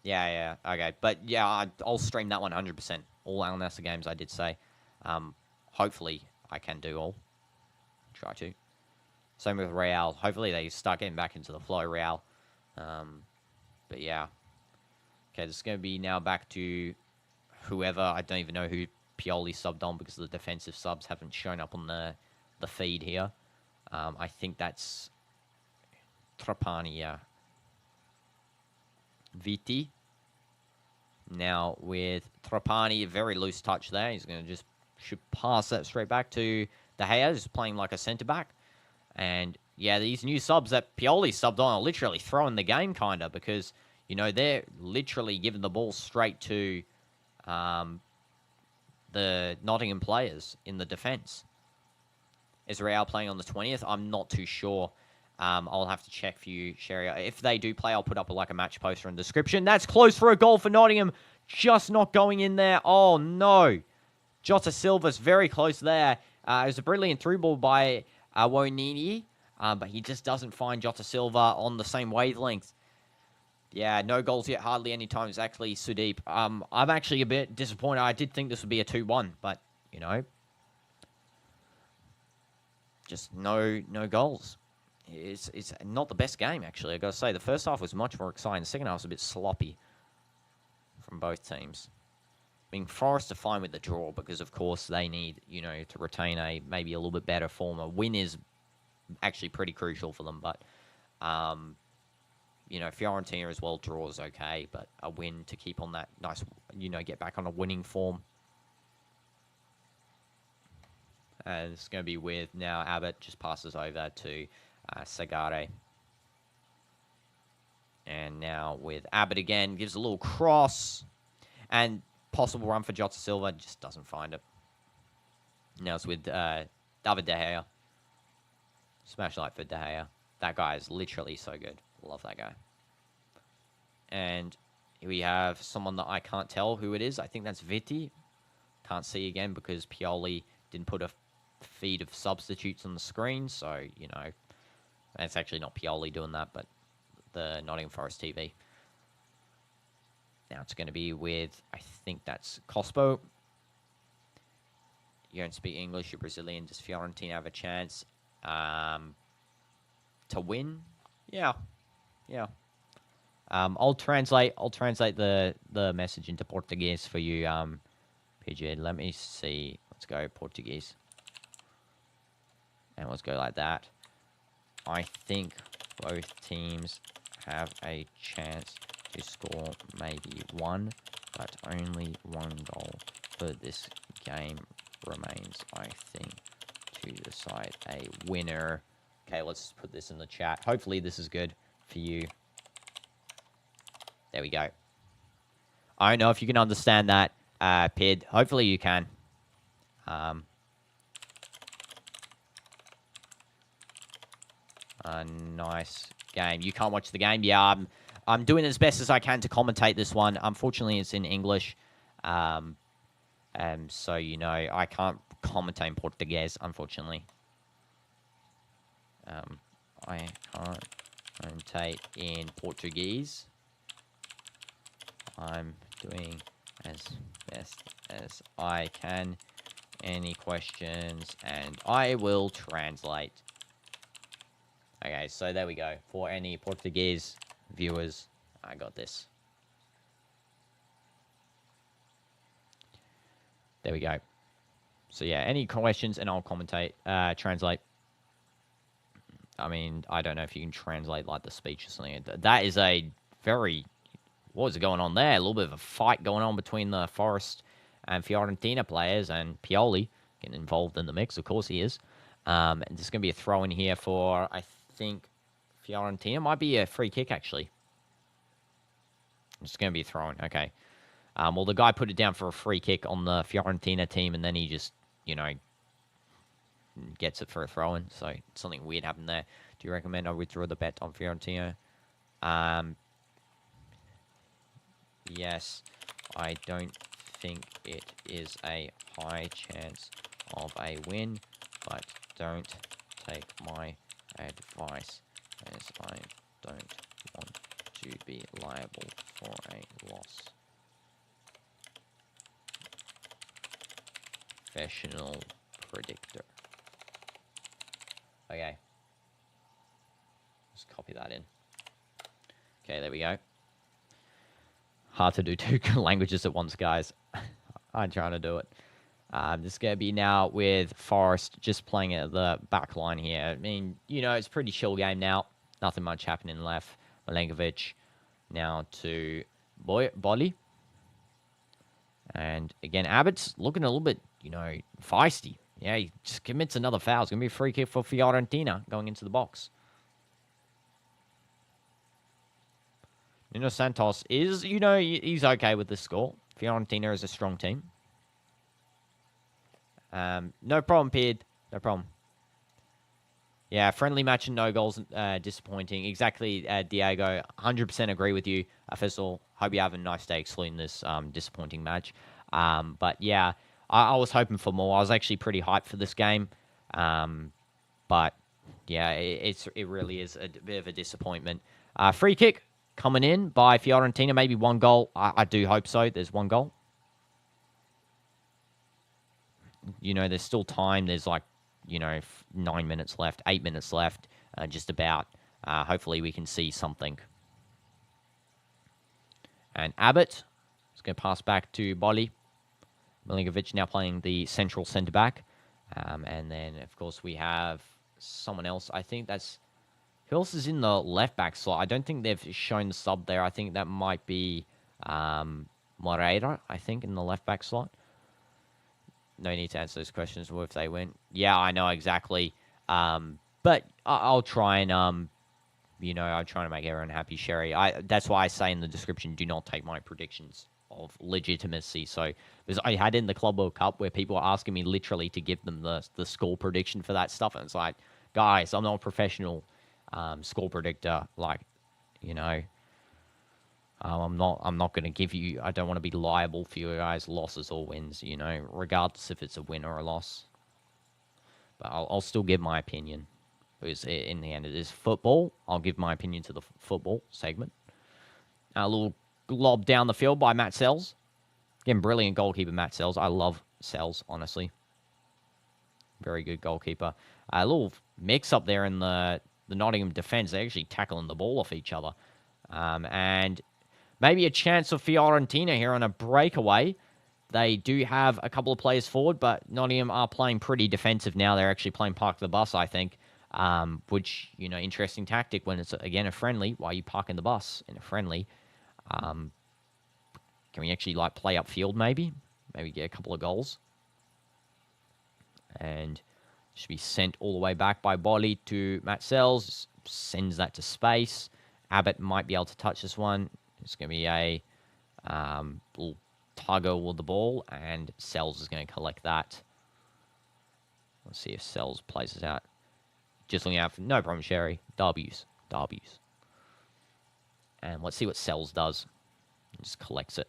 Yeah, okay. But yeah, I'll stream that 100%. All Al Nassr games, I did say. Hopefully, I can do all. Try to. Same with Real. Hopefully, they start getting back into the flow, Real. But yeah. Okay, this is going to be now back to whoever. I don't even know who Pioli subbed on because the defensive subs haven't shown up on the feed here. I think that's Trapani, yeah. Viti. Now with Trapani, a very loose touch there. He's going to should pass that straight back to De Gea, who's playing like a centre-back. And yeah, these new subs that Pioli subbed on are literally throwing the game, kind of, because, they're literally giving the ball straight to the Nottingham players in the defence. Is Real playing on the 20th? I'm not too sure. I'll have to check for you, Sherry. If they do play, I'll put up a match poster in the description. That's close for a goal for Nottingham. Just not going in there. Oh, no. Jota Silva's very close there. It was a brilliant through ball by Wonini, but he just doesn't find Jota Silva on the same wavelength. Yeah, no goals yet, hardly any time. It's actually Sudeep. I'm actually a bit disappointed. I did think this would be a 2-1, but, just no goals. It's not the best game, actually, I got to say. The first half was much more exciting. The second half was a bit sloppy from both teams. I mean, Forest are fine with the draw because, of course, they need, to retain maybe a little bit better form. A win is actually pretty crucial for them, but you know, Fiorentina as well, draw is okay, but a win to keep on that nice, you know, get back on a winning form. And it's going to be with now Abbott just passes over to Sagare. And now with Abbott again, gives a little cross. And possible run for Jota Silva, just doesn't find it. Now it's with David De Gea. Smash light for De Gea. That guy is literally so good. Love that guy. And here we have someone that I can't tell who it is. I think that's Vitti. Can't see again because Pioli didn't put a feed of substitutes on the screen. So, you know, it's actually not Pioli doing that, but the Nottingham Forest TV. Now it's going to be with, I think that's Cospo. You don't speak English, you're Brazilian. Does Fiorentina have a chance to win? Yeah. I'll translate the message into Portuguese for you, PJ. Let me see. Let's go Portuguese. And let's go like that. I think both teams have a chance to score maybe one, but only one goal for this game remains, I think, to decide a winner. Okay, let's put this in the chat. Hopefully this is good for you. There we go. I don't know if you can understand that, Pid. Hopefully you can. A nice game. You can't watch the game? Yeah, I'm doing as best as I can to commentate this one. Unfortunately, it's in English. So, you know, I can't commentate in Portuguese, unfortunately. I can't commentate in Portuguese. I'm doing as best as I can. Any questions? And I will translate. Okay, so there we go. For any Portuguese viewers, I got this. There we go. So yeah, any questions and I'll commentate, translate. I mean, I don't know if you can translate like the speech or something. That is a very, what is going on there? A little bit of a fight going on between the Forest and Fiorentina players, and Pioli getting involved in the mix. Of course he is. And there's going to be a throw in here for, I think, Fiorentina. Might be a free kick, actually. It's going to be a throw in. Okay. Well, the guy put it down for a free kick on the Fiorentina team, and then he just, you know, gets it for a throw in. So something weird happened there. Do you recommend I withdraw the bet on Fiorentina? Yes. I don't think it is a high chance of a win, but don't take my advice, as I don't want to be liable for a loss. Professional predictor. Okay. Just copy that in. Okay, there we go. Hard to do two languages at once, guys. I'm trying to do it. This is going to be now with Forest just playing at the back line here. I mean, you know, it's a pretty chill game now. Nothing much happening left. Milenkovic now to Bolly. And again, Abbott's looking a little bit, you know, feisty. Yeah, he just commits another foul. It's going to be a free kick for Fiorentina going into the box. Nuno Santos is, you know, he's okay with the score. Fiorentina is a strong team. No problem, Pid. No problem. Yeah, friendly match and no goals. Disappointing. Exactly, Diego. 100% agree with you. First of all, hope you have a nice day excluding this disappointing match. But yeah, I was hoping for more. I was actually pretty hyped for this game. But yeah, it really is a bit of a disappointment. Free kick coming in by Fiorentina. Maybe one goal. I do hope so. There's one goal. You know, there's still time. There's like, you know, 9 minutes left, 8 minutes left, just about. Hopefully we can see something. And Abbott is going to pass back to Bolly. Milenkovic now playing the central centre-back. And then, of course, we have someone else. I think that's Who else is in the left-back slot? I don't think they've shown the sub there. I think that might be Moreira, I think, in the left-back slot. No need to answer those questions if they win. Yeah, I know exactly. But I'll try and, I'm trying to make everyone happy, Sherry. That's why I say in the description, do not take my predictions of legitimacy. So, because I had in the Club World Cup where people were asking me literally to give them the score prediction for that stuff. And it's like, guys, I'm not a professional score predictor. Like, I'm not going to give you. I don't want to be liable for you guys' losses or wins. Regardless if it's a win or a loss. But I'll still give my opinion, because in the end it is football. I'll give my opinion to the football segment. A little lob down the field by Matt Sells. Again, brilliant goalkeeper, Matt Sells. I love Sells, honestly. Very good goalkeeper. A little mix up there in the Nottingham defence. They're actually tackling the ball off each other. And maybe a chance of Fiorentina here on a breakaway. They do have a couple of players forward, but Nottingham are playing pretty defensive now. They're actually playing park the bus, I think. Which, interesting tactic when it's, again, a friendly. Why are you parking the bus in a friendly? Can we actually, play upfield, maybe? Maybe get a couple of goals. And should be sent all the way back by Bolly to Matt Sells. Sends that to space. Abbott might be able to touch this one. It's going to be a little tugger with the ball, and Sells is going to collect that. Let's see if Sells plays it out. Just looking out for... No problem, Sherry. W's. And let's see what Sells does. Just collects it.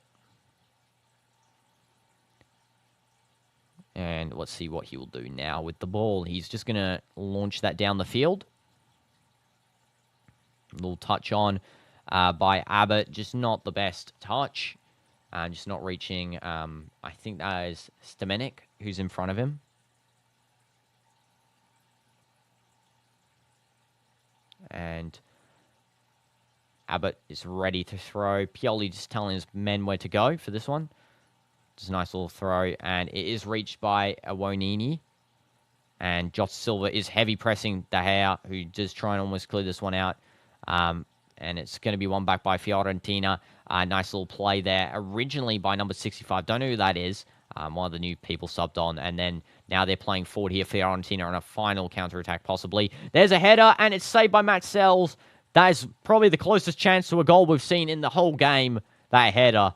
And let's see what he will do now with the ball. He's just going to launch that down the field. A little touch on by Abbott. Just not the best touch. Just not reaching... I think that is Stamenik, who's in front of him. And Abbott is ready to throw. Pioli just telling his men where to go for this one. Just a nice little throw. And it is reached by Awonini. And Jota Silva is heavy pressing De Gea, who does try and almost clear this one out. And it's going to be one back by Fiorentina. Nice little play there. Originally by number 65. Don't know who that is. One of the new people subbed on. And then now they're playing forward here. Fiorentina on a final counter-attack, possibly. There's a header, and it's saved by Matt Sells. That is probably the closest chance to a goal we've seen in the whole game. That header.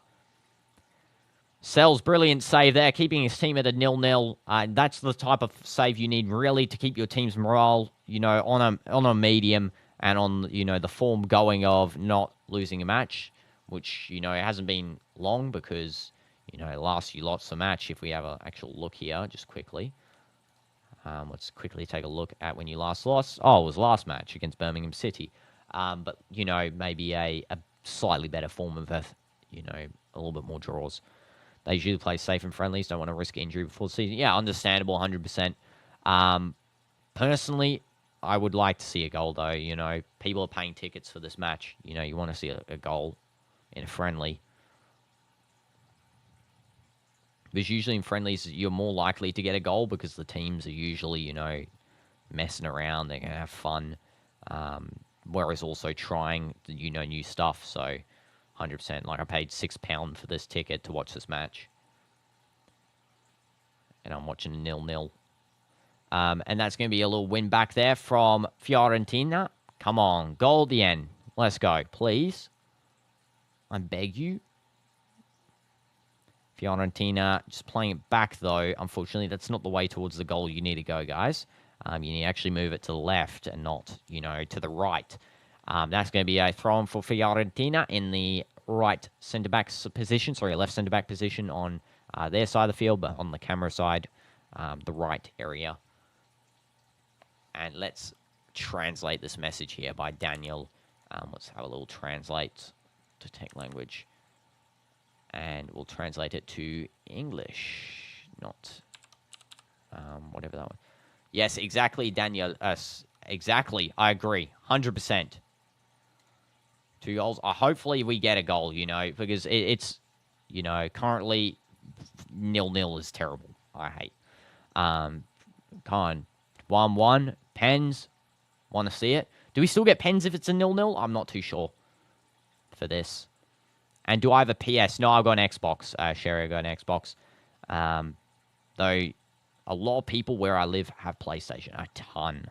Sells, brilliant save there, keeping his team at a 0-0. That's the type of save you need, really, to keep your team's morale, on a medium and on, the form going of not losing a match, which, it hasn't been long because... last you lost the match. If we have an actual look here, just quickly. Let's quickly take a look at when you last lost. Oh, it was last match against Birmingham City. But, maybe a slightly better form of, a little bit more draws. They usually play safe and friendlies. Don't want to risk injury before the season. Yeah, understandable, 100%. Personally, I would like to see a goal, though. People are paying tickets for this match. You want to see a goal in a friendly. Because usually in friendlies, you're more likely to get a goal because the teams are usually, messing around. They're going to have fun. Whereas also trying, new stuff. So, 100%. I paid £6 for this ticket to watch this match. And I'm watching a 0-0. And that's going to be a little win back there from Fiorentina. Come on. Goal at the end. Let's go, please. I beg you. Fiorentina just playing it back, though. Unfortunately, that's not the way towards the goal you need to go, guys. You need to actually move it to the left and not, to the right. That's going to be a throw-in for Fiorentina in the right centre-back position. Sorry, left centre-back position on their side of the field, but on the camera side, the right area. And let's translate this message here by Daniel. Let's have a little translate to tech language. And we'll translate it to English, not whatever that one. Yes, exactly, Daniel. Exactly, I agree, 100%. 2 goals. Hopefully we get a goal, because it's, currently 0-0 is terrible. I hate. Come on, 1-1, pens. Want to see it? Do we still get pens if it's a 0-0? I'm not too sure for this. And do I have a PS? No, I've got an Xbox. Sherry, I got an Xbox. Though a lot of people where I live have PlayStation. A ton.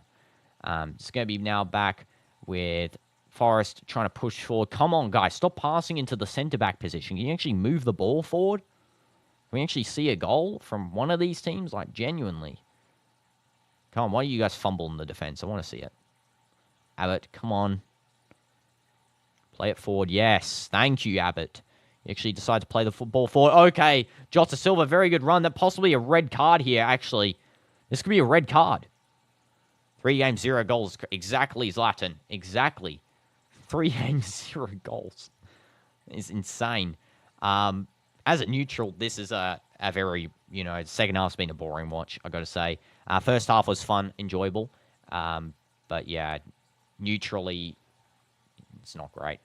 It's going to be now back with Forest trying to push forward. Come on, guys. Stop passing into the centre-back position. Can you actually move the ball forward? Can we actually see a goal from one of these teams? Like, genuinely. Come on, why are you guys fumbling the defense? I want to see it. Abbott, come on. Play it forward. Yes, thank you, Abbott. You actually decide to play the football forward. Okay, Jota Silva, very good run. That possibly a red card here, actually. This could be a red card. 3 games, 0 goals. Exactly, Zlatan. Exactly. 3 games, 0 goals. It's insane. As a neutral, this is a very, second half's been a boring watch, I got to say. First half was fun, enjoyable. But yeah, neutrally, it's not great.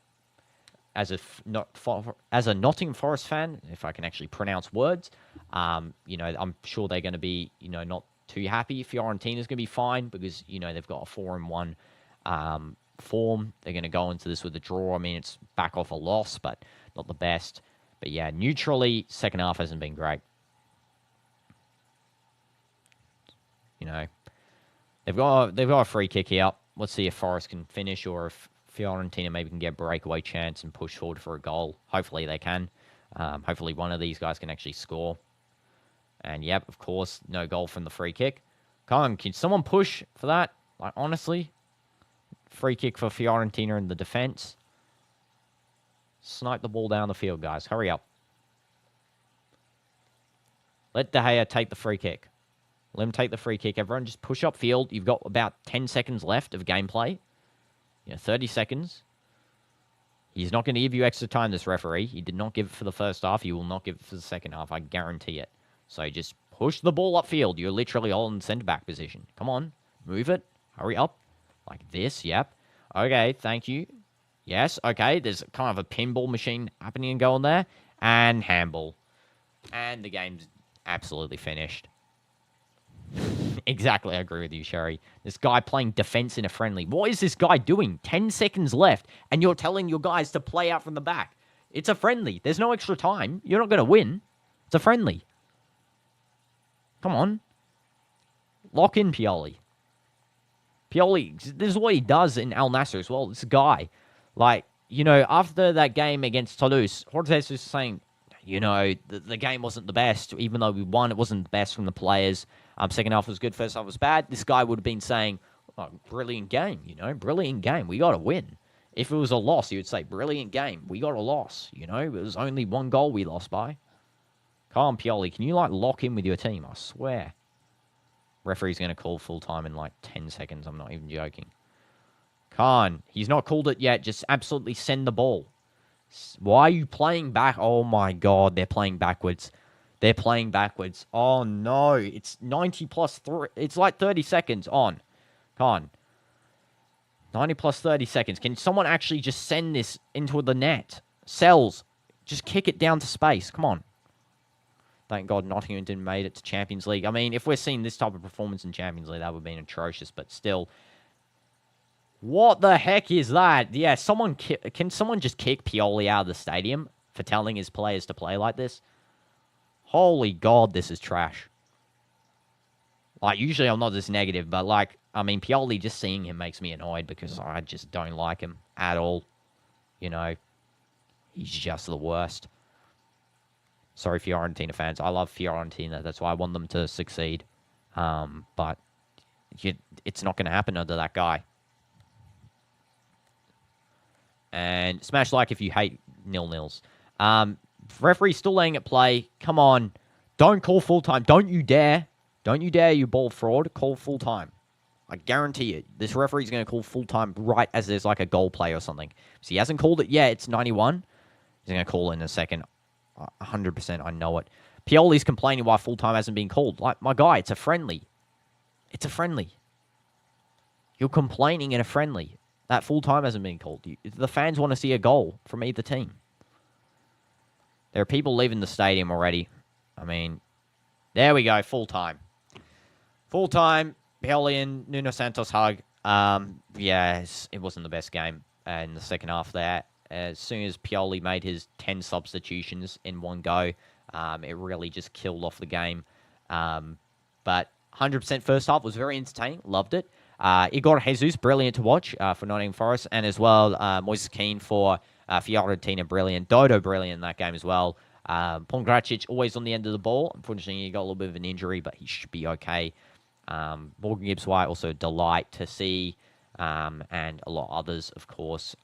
As a Nottingham Forest fan, if I can actually pronounce words, I'm sure they're going to be, not too happy. Fiorentina's going to be fine because, they've got a 4-1 form. They're going to go into this with a draw. I mean, it's back off a loss, but not the best. But yeah, neutrally, second half hasn't been great. They've got a free kick here. Let's see if Forest can finish or if Fiorentina maybe can get a breakaway chance and push forward for a goal. Hopefully they can. Hopefully one of these guys can actually score. And yep, of course, no goal from the free kick. Come on, can someone push for that? Like, honestly, free kick for Fiorentina in the defense. Snipe the ball down the field, guys. Hurry up. Let De Gea take the free kick. Let him take the free kick. Everyone just push up field. You've got about 10 seconds left of gameplay. 30 seconds. He's not going to give you extra time, this referee. He did not give it for the first half. He will not give it for the second half. I guarantee it. So just push the ball upfield. You're literally all in centre-back position. Come on. Move it. Hurry up. Like this. Yep. Okay. Thank you. Yes. Okay. There's kind of a pinball machine happening and going there. And handball. And the game's absolutely finished. Exactly, I agree with you, Sherry. This guy playing defense in a friendly. What is this guy doing? 10 seconds left, and you're telling your guys to play out from the back. It's a friendly. There's no extra time. You're not going to win. It's a friendly. Come on. Lock in Pioli. Pioli, this is what he does in Al Nassr as well. This guy, after that game against Toulouse, Hortes was saying, the game wasn't the best. Even though we won, it wasn't the best from the players. Second half was good, first half was bad. This guy would have been saying, brilliant game, brilliant game. We got to win. If it was a loss, he would say, brilliant game. We got a loss, It was only 1 goal we lost by. Come on, Pioli, can you, lock in with your team? I swear. Referee's going to call full-time in, 10 seconds. I'm not even joking. Khan, he's not called it yet. Just absolutely send the ball. Why are you playing back? Oh, my God. They're playing backwards. They're playing backwards. Oh, no. It's 90 plus 3. It's 30 seconds on. Come on. 90 plus 30 seconds. Can someone actually just send this into the net? Cells. Just kick it down to space. Come on. Thank God Nottingham didn't make it to Champions League. I mean, if we're seeing this type of performance in Champions League, that would have been atrocious. But still... What the heck is that? Yeah, can someone just kick Pioli out of the stadium for telling his players to play like this? Holy God, this is trash. Usually I'm not this negative, but Pioli, just seeing him makes me annoyed because I just don't like him at all. He's just the worst. Sorry, Fiorentina fans. I love Fiorentina. That's why I want them to succeed. But it's not going to happen under that guy. And smash like if you hate 0-0s. Referee's still letting it play. Come on. Don't call full-time. Don't you dare. Don't you dare, you ball fraud. Call full-time. I guarantee it. This referee's going to call full-time right as there's a goal play or something. So he hasn't called it yet. It's 91. He's going to call it in a second. 100%. I know it. Pioli's complaining why full-time hasn't been called. My guy, it's a friendly. It's a friendly. You're complaining in a friendly. That full-time hasn't been called. The fans want to see a goal from either team. There are people leaving the stadium already. I mean, there we go, full-time. Full-time, Pioli and Nuno Santos hug. Yeah, it wasn't the best game in the second half there. As soon as Pioli made his 10 substitutions in one go, it really just killed off the game. But 100% first half was very entertaining. Loved it. Igor Jesus, brilliant to watch for Nottingham Forest. And as well, Moises Keane for Fiorentina, brilliant. Dodo, brilliant in that game as well. Pongracic, always on the end of the ball. Unfortunately, he got a little bit of an injury, but he should be okay. Morgan Gibbs-White, also a delight to see. And a lot of others, of course,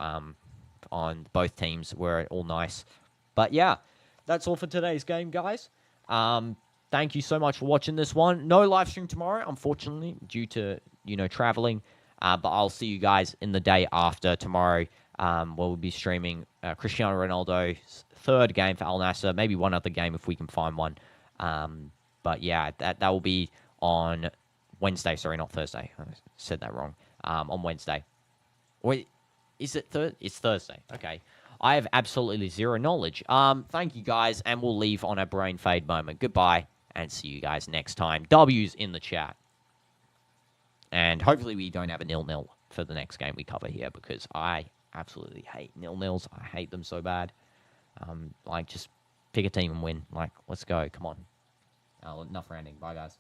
on both teams were all nice. But yeah, that's all for today's game, guys. Thank you so much for watching this one. No live stream tomorrow, unfortunately, due to, traveling. But I'll see you guys in the day after tomorrow, where we'll be streaming Cristiano Ronaldo's third game for Al Nassr, maybe one other game if we can find one. But yeah, that will be on Wednesday. Sorry, not Thursday. I said that wrong. On Wednesday. Wait, is it Thursday? It's Thursday. Okay. I have absolutely zero knowledge. Thank you guys, and we'll leave on a brain fade moment. Goodbye, and see you guys next time. W's in the chat. And hopefully we don't have a 0-0 for the next game we cover here, because I absolutely hate 0-0s. I hate them so bad. Just pick a team and win. Let's go. Come on. Enough ranting. Bye, guys.